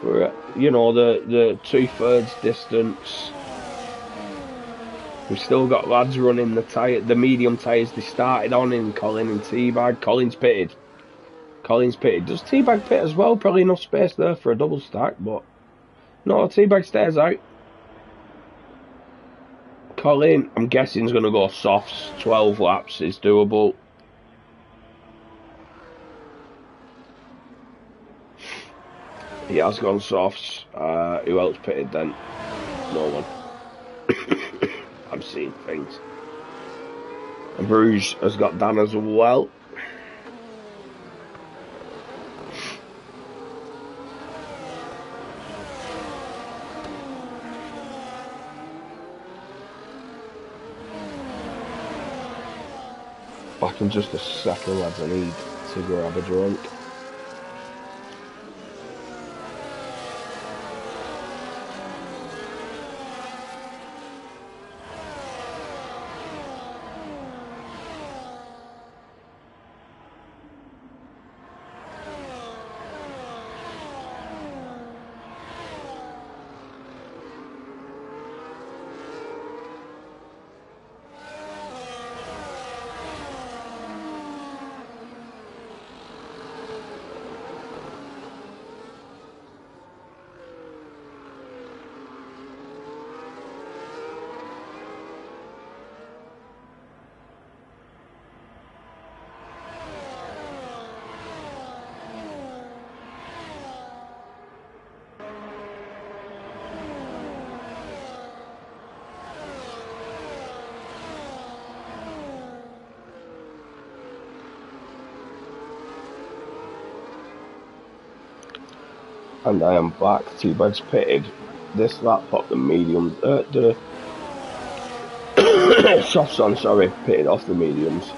We're at, you know, the 2/3 distance. We've still got lads running the medium tyres they started on in Colin and Teabag. Colin's pitted. Does Teabag pit as well? Probably enough space there for a double stack, but no, Teabag stays out. Colin, I'm guessing, is going to go softs. 12 laps is doable. He has gone softs. Who else pitted then? No one. I'm seeing things. And Bruges has got Dan as well. Back in just a second, lads. I need to grab a drink. And I am back. Teabag's pitted. This lap popped the medium, the softs on, sorry, pitted off the mediums.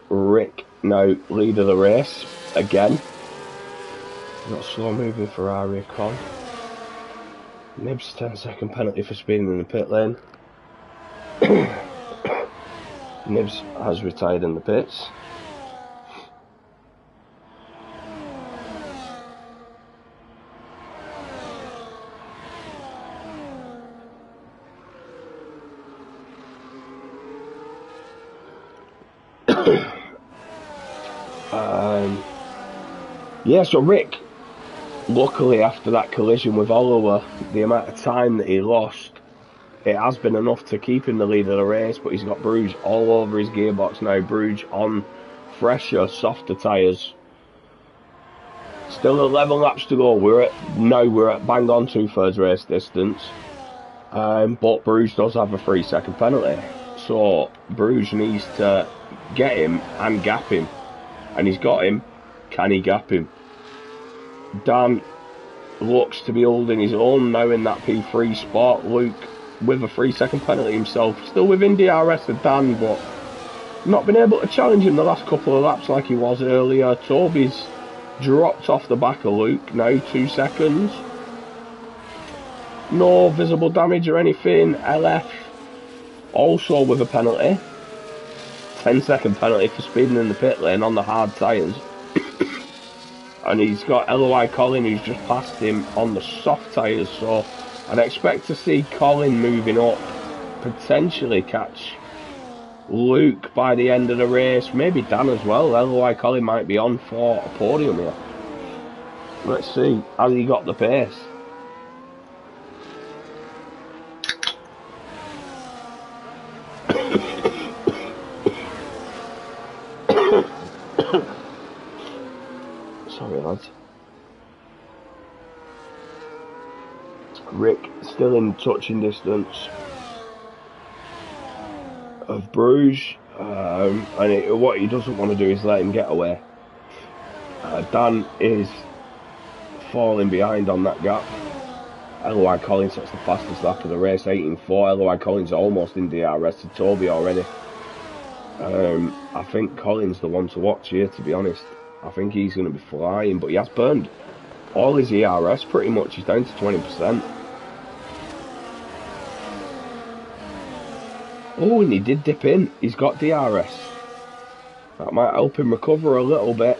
Rick now lead of the race again. Got slow moving Ferrari con. Nibs 10-second penalty for speeding in the pit lane. Nibs has retired in the pits. Yeah, so Rick, luckily after that collision with Oliver, the amount of time that he lost, it has been enough to keep him the lead of the race, but he's got Bruges all over his gearbox now. Bruges on fresher, softer tyres. Still 11 laps to go. We're at bang on 2/3 race distance. But Bruges does have a 3-second penalty. So Bruges needs to get him and gap him. And he's got him. Can he gap him? Dan looks to be holding his own now in that P3 spot. Luke with a 3-second penalty himself. Still within DRS of Dan, but not been able to challenge him the last couple of laps like he was earlier. Toby's dropped off the back of Luke now, 2 seconds. No visible damage or anything. LF also with a penalty. 10-second penalty for speeding in the pit lane on the hard tyres. And he's got LOI Colin who's just passed him on the soft tyres, so I'd expect to see Colin moving up, potentially catch Luke by the end of the race, maybe Dan as well. LOI Colin might be on for a podium here. Let's see, has he got the pace? Sorry lads. Rick still in touching distance of Bruges, and what he doesn't want to do is let him get away. Dan is falling behind on that gap. LOI Collins, that's the fastest lap of the race, 18.4. LOI Collins almost in DRS to Toby already. I think Collins the one to watch here, to be honest. I think he's going to be flying, but he has burned all his ERS pretty much. He's down to 20%. Oh, and he did dip in. He's got DRS. That might help him recover a little bit.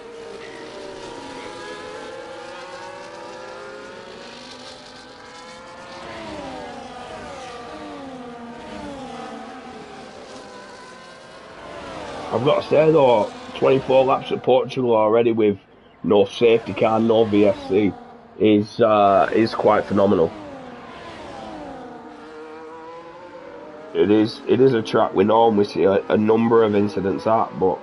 I've got to say though, 24 laps at Portugal already with no safety car, no VSC is quite phenomenal. It is a track we normally see a number of incidents at, but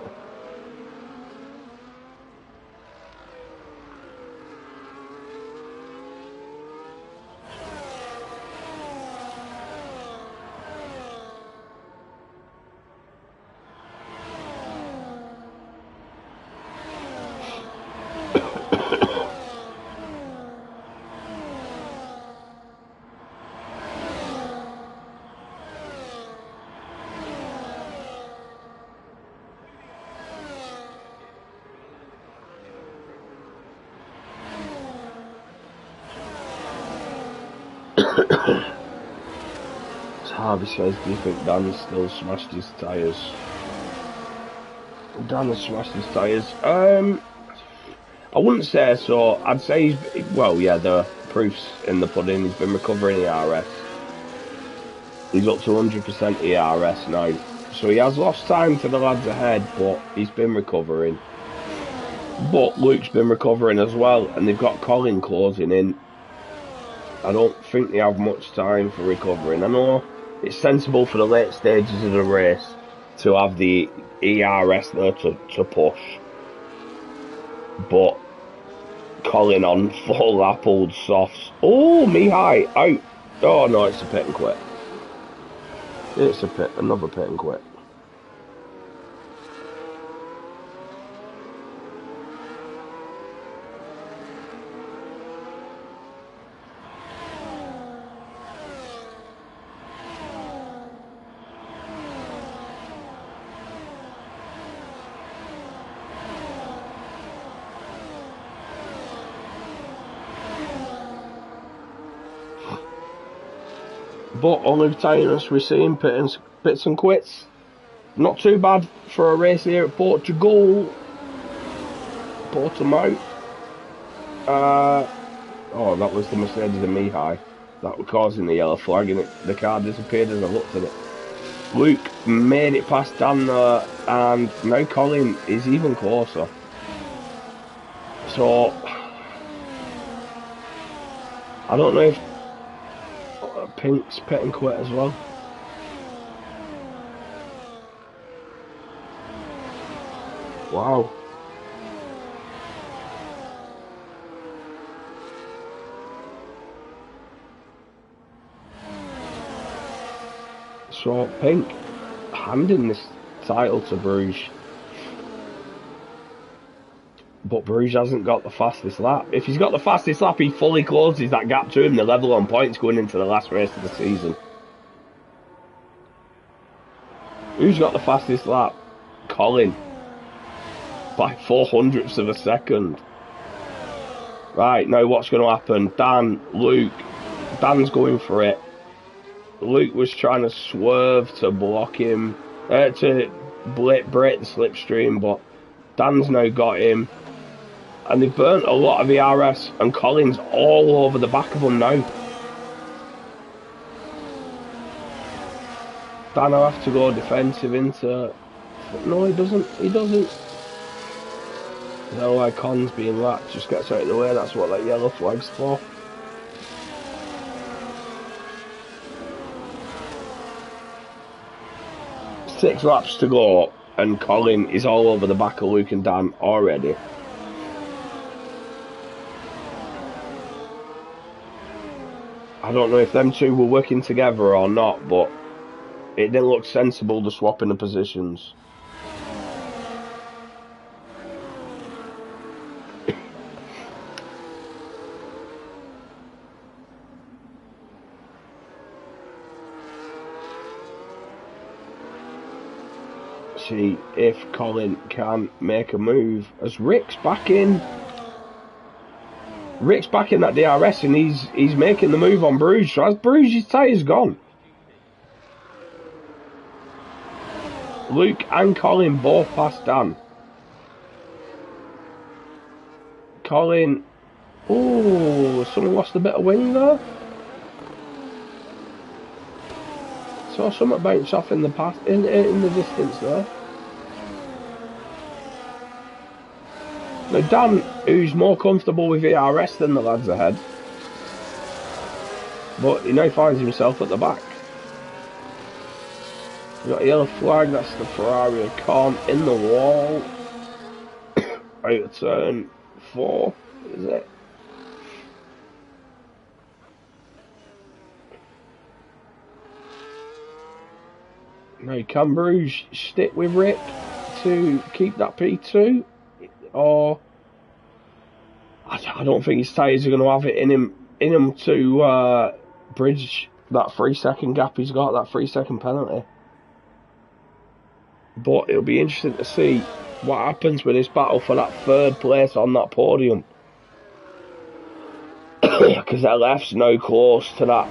Harvey says, do you think Dan still smashed his tyres? Dan has smashed his tyres. I wouldn't say so. I'd say he's, well, yeah, the proof's in the pudding. He's been recovering ERS. He's up to 100% ERS now. So he has lost time to the lads ahead, but he's been recovering. But Luke's been recovering as well, and they've got Colin closing in. I don't think they have much time for recovering. I know it's sensible for the late stages of the race to have the ERS there to push. But Colin on full lap old softs. Oh, Mihai out. Oh no, it's a pit and quit. It's another pit and quit. But only times we're seeing pits and quits. Not too bad for a race here at Portugal. Portimao. Oh, that was the Mercedes and Mihai that were causing the yellow flag, and the car disappeared as I looked at it. Luke made it past Dan there, and now Colin is even closer. So I don't know if Pink's pit and quit as well. Wow. So Pink handing this title to Bruges, but Bruges hasn't got the fastest lap. If he's got the fastest lap, he fully closes that gap to him. They're level on points going into the last race of the season. Who's got the fastest lap? Colin. By 400ths of a second. Right, now what's going to happen? Dan, Luke. Dan's going for it. Luke was trying to swerve to block him, to break the slipstream, but Dan's now got him. And they've burnt a lot of the RS, and Colin's all over the back of them now. Dan will have to go defensive into... No, he doesn't. He doesn't. No, Con's being lapped. Just gets out of the way. That's what that yellow flag's for. Six laps to go, and Colin is all over the back of Luke and Dan already. I don't know if them two were working together or not, but it didn't look sensible to swap in the positions. See if Colin can make a move as Rick's back in. Rick's back in that DRS and he's making the move on Bruges. So as Bruges' tyre's gone. Luke and Colin both passed Dan. Colin, oh, someone lost a bit of wing there. Saw something bounce off in the path, in the distance there. Now Dan, who's more comfortable with ERS than the lads ahead, but he now finds himself at the back. We've got a yellow flag, that's the Ferrari Con in the wall. Out of turn 4, is it? Now can Bruges stick with Rick to keep that P2? Or I don't think his tyres are going to have it in him to bridge that 3-second gap he's got, that 3-second penalty. But it'll be interesting to see what happens with this battle for that 3rd place on that podium. Because LF's now close to that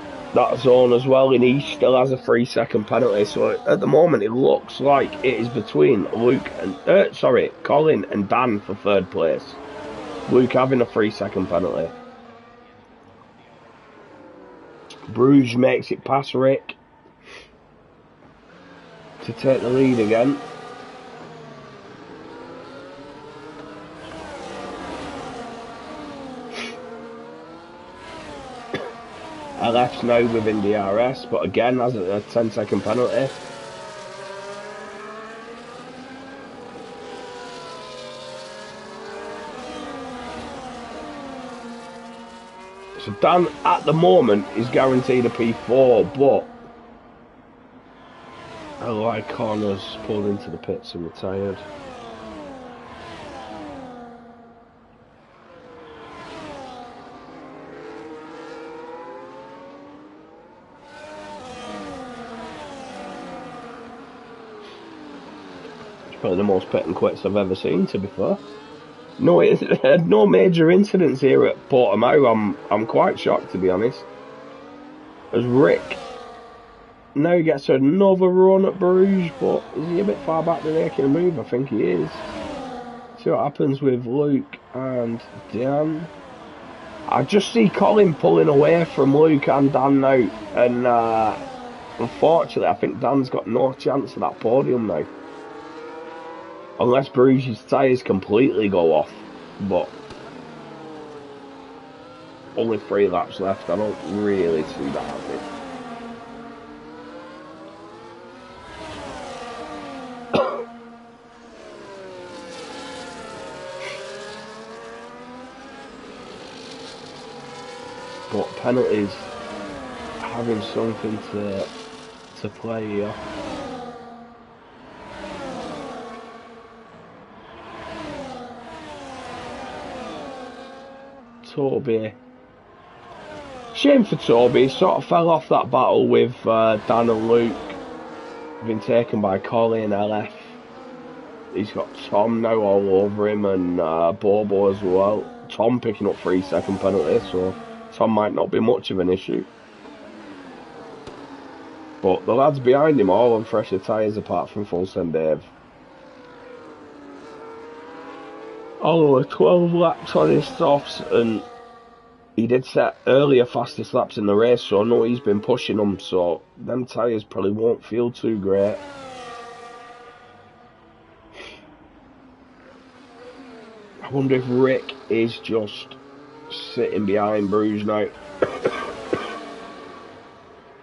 zone as well, and he still has a 3-second penalty. So at the moment, it looks like it is between Colin and Dan for 3rd place. Luke having a 3-second penalty. Bruges makes it past Rick to take the lead again. LF's now within DRS, but again has a 10-second penalty. So Dan, at the moment, is guaranteed a P4, but Eli Corner's pulled into the pits and retired. Probably the most pit and quits I've ever seen, to be fair. No major incidents here at Portimao. I'm quite shocked, to be honest. As Rick now gets another run at Bruges, but is he a bit far back to making a move? I think he is. See what happens with Luke and Dan. I just see Colin pulling away from Luke and Dan now, and unfortunately I think Dan's got no chance of that podium now. Unless Bruges' tyres completely go off, but only 3 laps left. I don't really see that happening. But penalties having something to to play here. Toby. Shame for Toby, he sort of fell off that battle with Dan and Luke. Been taken by Colin LF. He's got Tom now all over him and Bobo as well. Tom picking up 3-second penalties, so Tom might not be much of an issue. But the lads behind him all on fresher tyres apart from Full Send Dave. All 12 laps on his softs, and he did set earlier fastest laps in the race, so I know he's been pushing them, so them tyres probably won't feel too great. I wonder if Rick is just sitting behind Bruges now.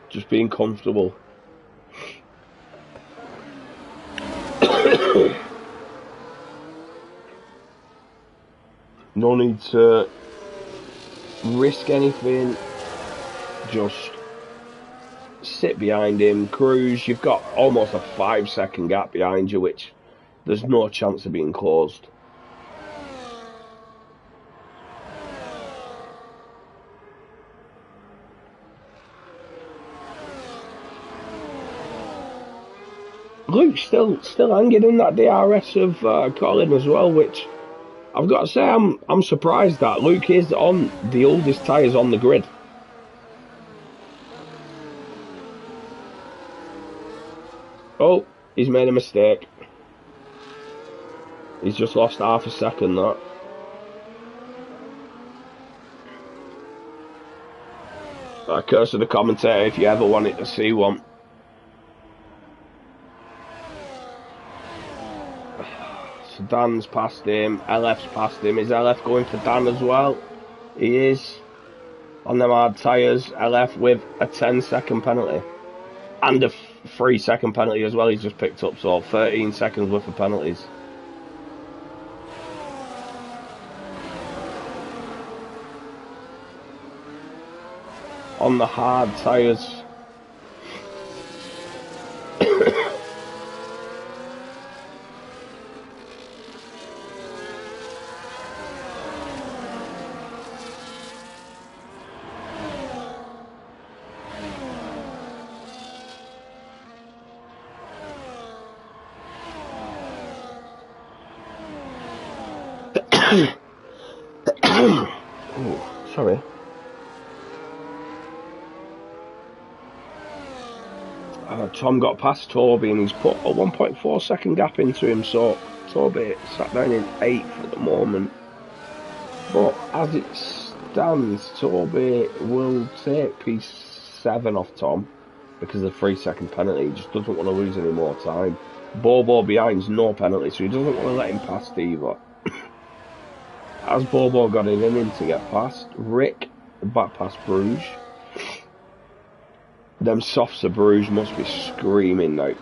Just being comfortable. No need to risk anything. Just sit behind him, cruise. You've got almost a 5-second gap behind you, which there's no chance of being closed. Luke's still hanging in that DRS of Colin as well, which I've got to say I'm surprised that Luke is on the oldest tyres on the grid. Oh, he's made a mistake. He's just lost half a second, that. Curse of the commentator if you ever wanted to see one. So Dan's past him, LF's past him. Is LF going for Dan as well? He is. On them hard tyres, LF with a 10-second penalty. And a 3-second penalty as well he's just picked up, so 13 seconds worth of penalties. On the hard tyres. Oh, sorry. Tom got past Toby and he's put a 1.4 second gap into him, so Toby sat down in 8th at the moment. But as it stands, Toby will take P7 off Tom because of the 3-second penalty. He just doesn't want to lose any more time. Bobo behind's no penalty, so he doesn't want to let him past either. As Bobo got it in him to get past, Rick back past Bruges. Them softs of Bruges must be screaming now.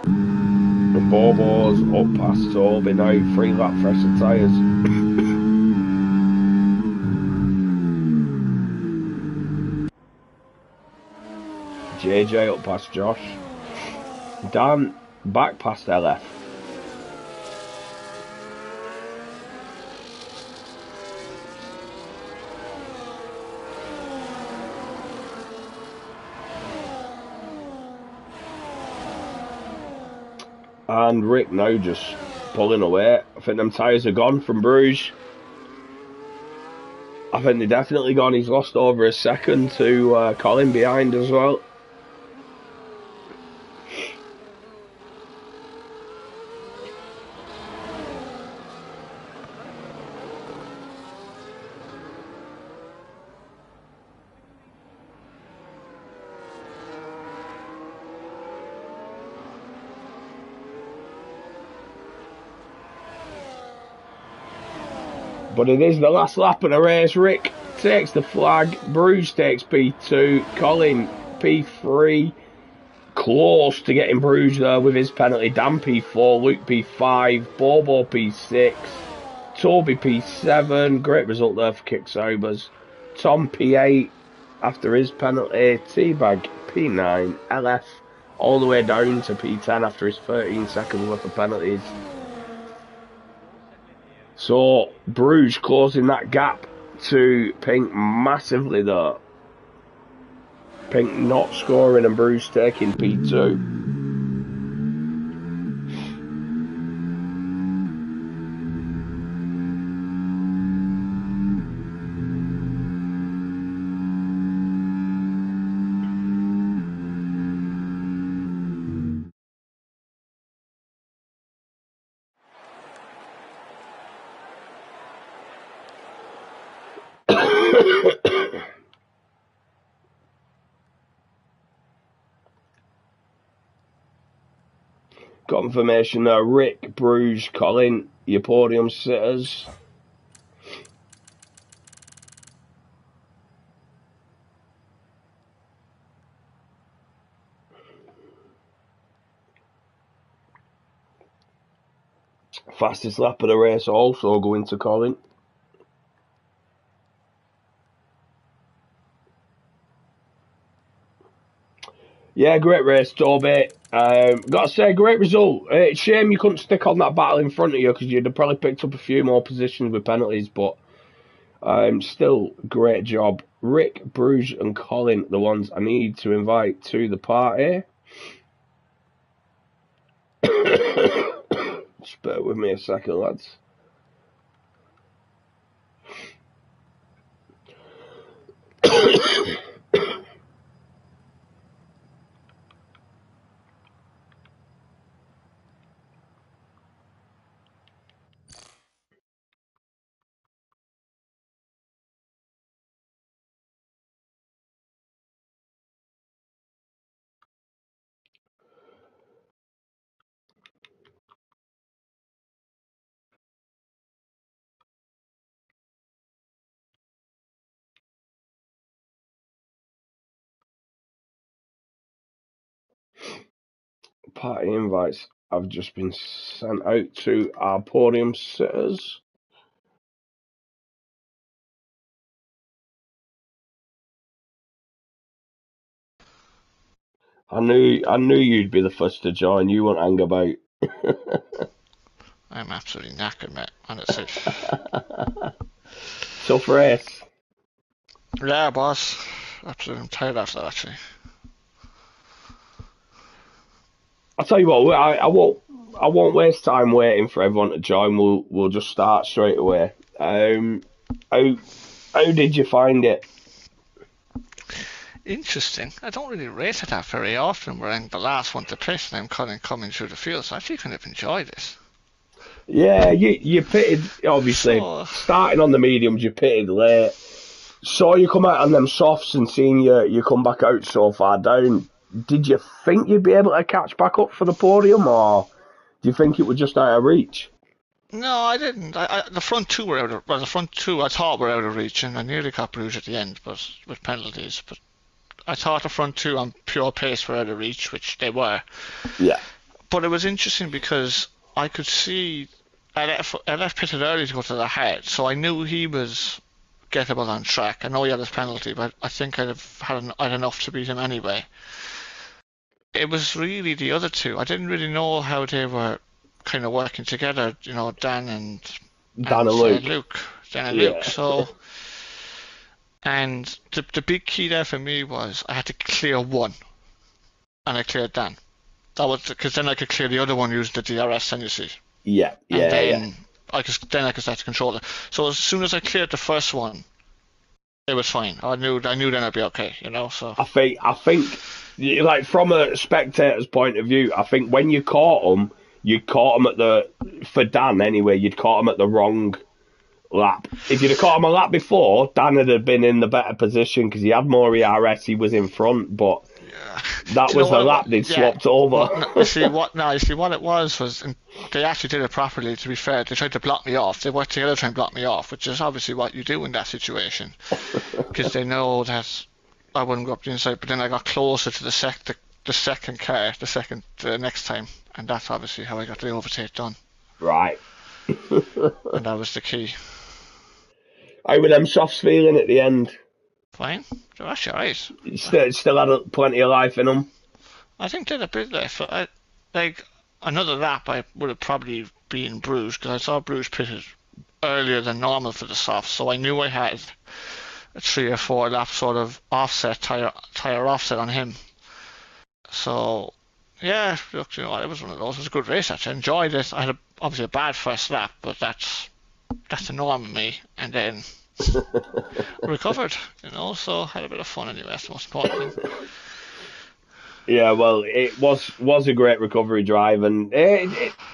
And Bobo's up past Toby now, 3-lap fresher tyres. JJ up past Josh. Dan back past LF. And Rick now just pulling away. I think them tyres are gone from Bruges. I think they're definitely gone. He's lost over a second to Colin behind as well. But it is the last lap of the race. Rick takes the flag. Bruges takes P2. Colin P3. Close to getting Bruges there with his penalty. Dan P4. Luke P5. Bobo P6. Toby P7. Great result there for Kick Sobers. Tom P8. after his penalty. Teabag P9, LF all the way down to P10 after his 13 seconds worth of penalties. So Bruges closing that gap to Pink massively though. Pink not scoring and Bruges taking P2. Confirmation there, Rick, Bruges, Colin, your podium sitters. Fastest lap of the race also going to Colin. Yeah, great race, Toby. Got to say, great result. It's a shame you couldn't stick on that battle in front of you because you'd have probably picked up a few more positions with penalties, but still, great job. Rick, Bruges and Colin, the ones I need to invite to the party. Just bear with me a second, lads. Party invites have just been sent out to our podium sitters. I knew you'd be the first to join. You won't hang about. I'm absolutely knackered, mate. Honestly. Tough race. Yeah, boss. Absolutely, I'm tired after that, actually. I'll tell you what. I won't waste time waiting for everyone to join. We'll just start straight away. How did you find it? Interesting. I don't really race it that very often where I'm the last one to piss and I'm coming through the field, so I actually kind of enjoy this. Yeah, you pitted, obviously, So, starting on the mediums, you pitted late. Saw you come out on them softs and seeing you come back out so far down. Did you think you'd be able to catch back up for the podium, or do you think it was just out of reach? no, I didn't. The front two were the front two I thought were out of reach, and I nearly got Bruges at the end, but with penalties. But I thought the front two on pure pace were out of reach, which they were. Yeah. But it was interesting because I could see LF pitted early to go to the head, so I knew he was gettable on track. I know he had his penalty, but I think I'd have had enough to beat him anyway. It was really the other two. I didn't really know how they were kind of working together, Dan and Dan and Luke. Dan and Luke. So, and the big key there for me was I had to clear one, and I cleared Dan. That was because then I could clear the other one using the DRS, and you see. Yeah. And then I could start to control it. So as soon as I cleared the first one, it was fine. I knew then I'd be okay, So I think, like from a spectator's point of view, I think when you caught him for Dan anyway. You'd caught him at the wrong lap. If you'd have caught him a lap before, Dan would have been in the better position because he had more ERS. He was in front, but. Yeah. That was the lap they'd swapped over. You see what it was they actually did it properly. To be fair, they tried to block me off. They worked together to try and block me off, which is obviously what you do in that situation, because they know that I wouldn't go up the inside. But then I got closer to the second car, the next time, and that's obviously how I got the overtake done. Right. And that was the key. How were them softs feeling at the end? fine. They're actually alright. Still had plenty of life in them. I think they're a bit left. Like another lap, I would have probably been bruised because I saw Bruce pitted earlier than normal for the soft, so I knew I had a 3 or 4 lap sort of offset tire offset on him. So yeah, look, you know what, it was one of those. It was a good race. Actually, I enjoyed it. I had obviously a bad first lap, but that's the norm of me. And then recovered, you know. So had a bit of fun anyway. That's the most important thing. Yeah, well, it was a great recovery drive, and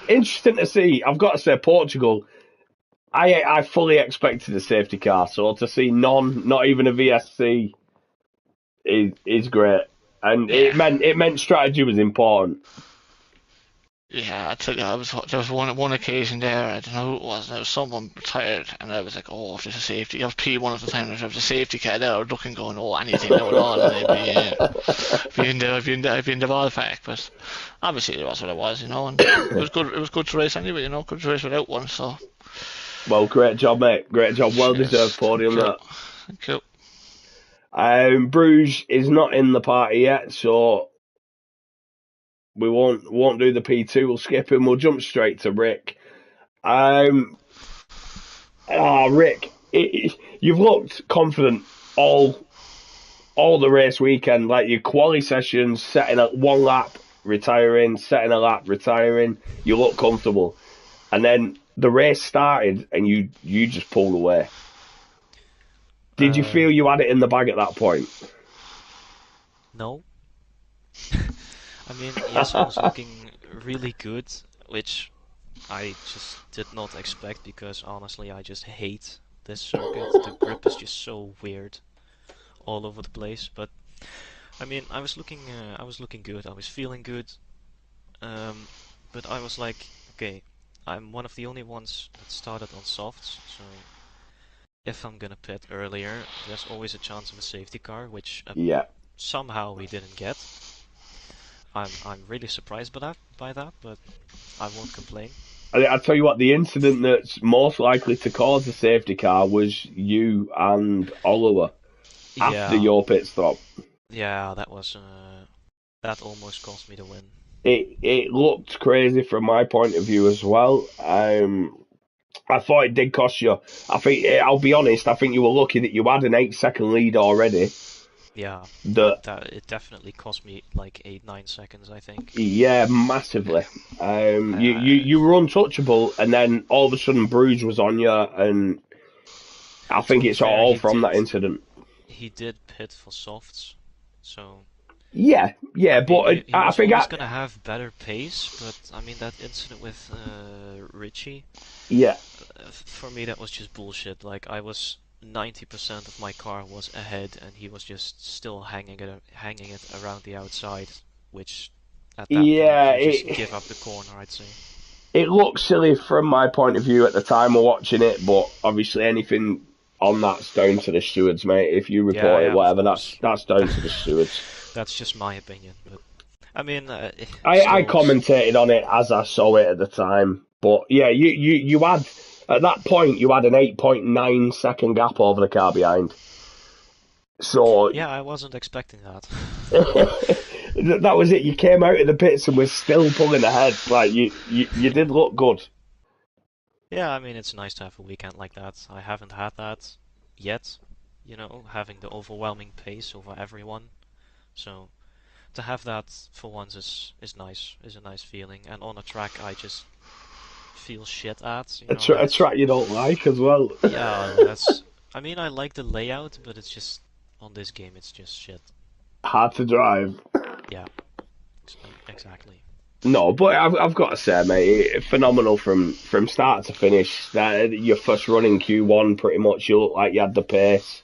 interesting to see. I've got to say, Portugal. I fully expected a safety car, so to see none, not even a VSC, is great, and Yeah. it meant strategy was important. Yeah, I tell you, there was one occasion there. I don't know who it was. And there was someone retired, and I was like, "Oh, if there's a safety, I was P1 at the time. If there was a safety car there, I was looking, going, oh, anything out at all, and I'd be in the ballpark." But obviously, it was what it was, you know. And it was good. It was good to race anyway, you know. Good to race without one. So, Well, great job, mate. Great job. Well cheers. deserved podium. Thank you. That. Thank you. Bruges is not in the party yet, so we won't do the P2. We'll skip him. We'll jump straight to Rick. Rick, you've looked confident all the race weekend. Like your quali sessions, setting at one lap, retiring, setting a lap, retiring. You look comfortable, and then the race started, and you just pulled away. Did you feel you had it in the bag at that point? No. I mean, yes, I was looking really good, which I just did not expect because honestly, I just hate this circuit. The grip is just so weird, all over the place. But I mean, I was looking good. I was feeling good. But I was like, okay, I'm one of the only ones that started on softs, so if I'm gonna pit earlier, there's always a chance of a safety car, which Yeah. somehow we didn't get. I'm really surprised by that, but I won't complain. I tell you what, the incident that's most likely to cause a safety car was you and Oliver after Yeah, your pit stop. yeah, that was that almost cost me the win. It looked crazy from my point of view as well. I thought it did cost you. I think I'll be honest. I think you were lucky that you had an 8 second lead already. Yeah, That it definitely cost me like 8-9 seconds, I think. Yeah, massively. You were untouchable, and then all of a sudden Bruges was on you, and I think it's fair, all from that incident. He did pit for softs, so Yeah, I mean, but he I was think always gonna have better pace, but I mean that incident with Richie, yeah, for me that was just bullshit. Like I was 90% of my car was ahead, and he was just still hanging it around the outside, which at that yeah. point you just give up the corner, I'd say. It looked silly from my point of view at the time of watching it, but obviously anything on that's down to the stewards, mate. If you report it, Yeah, of whatever, course. that's down to the stewards. That's just my opinion, but I mean, I still, commentated on it as I saw it at the time, but yeah, you had at that point you had an 8.9 second gap over the car behind. So yeah, I wasn't expecting that. that was it. You came out of the pits and were still pulling ahead. Like you did look good. Yeah, I mean, it's nice to have a weekend like that. I haven't had that yet, you know, having the overwhelming pace over everyone. So to have that for once is nice, is a nice feeling. And on a track, I just feel shit at, you know. A track you don't like as well. Yeah, that's. I mean, I like the layout, but it's just on this game, it's just shit. Hard to drive. Yeah, exactly. No, but I've got to say, mate, phenomenal from start to finish. That your first run in Q1, pretty much, you looked like you had the pace.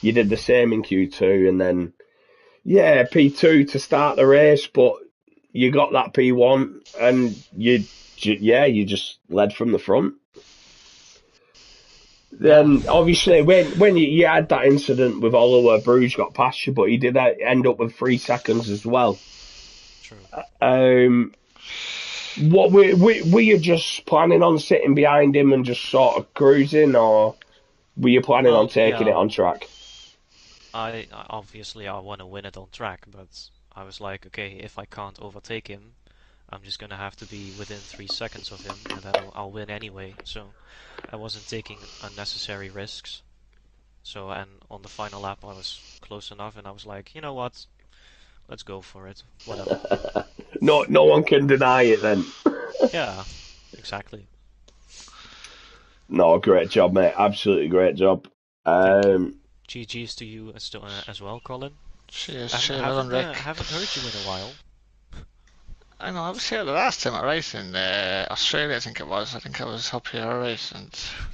You did the same in Q2, and then yeah, P2 to start the race, but you got that P1, and you just led from the front. Then obviously when you had that incident with Oliver, Bruges got past you, but he did end up with 3 seconds as well. True. What were you just planning on sitting behind him and just sort of cruising, or were you planning on taking it on track? obviously I want to win it on track, but I was like, okay, if I can't overtake him, I'm just gonna have to be within 3 seconds of him, and then I'll win anyway. So I wasn't taking unnecessary risks. So, and on the final lap, I was close enough, and I was like, you know what? Let's go for it. Whatever. No one can deny it then. Yeah, exactly. No, great job, mate. Absolutely great job. Thank you. Um, GG's to you as well, Colin. Cheers, I cheers, well done, Rick. haven't heard you in a while. I know, I was here the last time I raced in Australia, I think it was. I think I was up here racing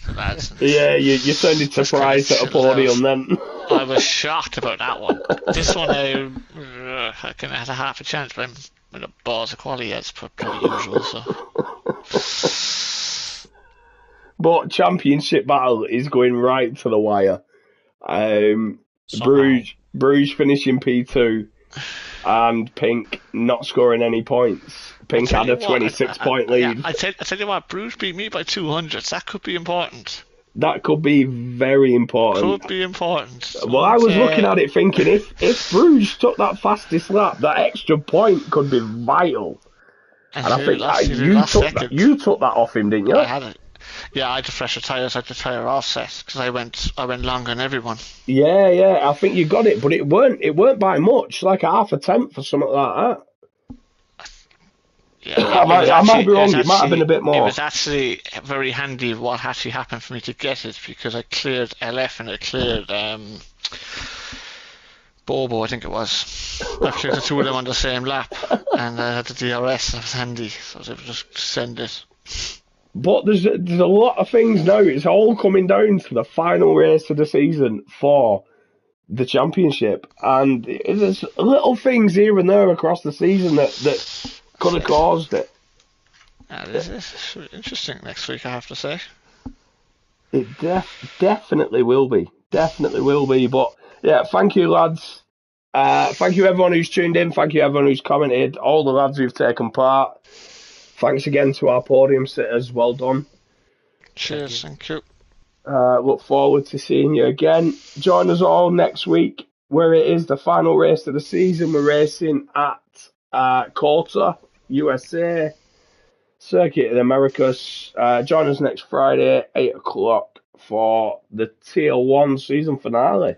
the lads. And yeah, you sounded just kind of surprised at a chilled out. podium then. I was shocked about that one. This one, I kind of had a half a chance, but I'm in the balls of quality as per usual. So, But championship battle is going right to the wire. Somehow. Bruges finishing P2 and Pink not scoring any points. Pink had a 26-point lead. I tell you what, Bruce beat me by 200s. That could be important. That could be very important. Could be important. Well, I was looking at it thinking if Bruges took that fastest lap, that extra point could be vital. And I think you took that off him, didn't you? I had it. Yeah, I had to fresher tyres. I had to tyre offset because I went longer than everyone. Yeah. I think you got it, but it weren't by much, like a half a tenth or something like that. Yeah, I might be wrong. It might have been a bit more. It was actually very handy what actually happened for me to get it because I cleared LF and I cleared Bobo, I think it was. I cleared the two of them on the same lap, and I had the DRS. And it was handy, so I was able to just send it. But there's a lot of things now. It's all coming down to the final race of the season for the championship, and there's little things here and there across the season that could have caused it. This is interesting next week, I have to say. It definitely will be. Definitely will be. But yeah, thank you, lads. Thank you, everyone who's tuned in. Thank you, everyone who's commented. All the lads who've taken part. Thanks again to our podium sitters. Well done. Cheers. Thank you. Look forward to seeing you again. Join us all next week, where it is the final race of the season. We're racing at Coulter, USA, Circuit of the Americas. Join us next Friday, 8 o'clock, for the Tier 1 season finale.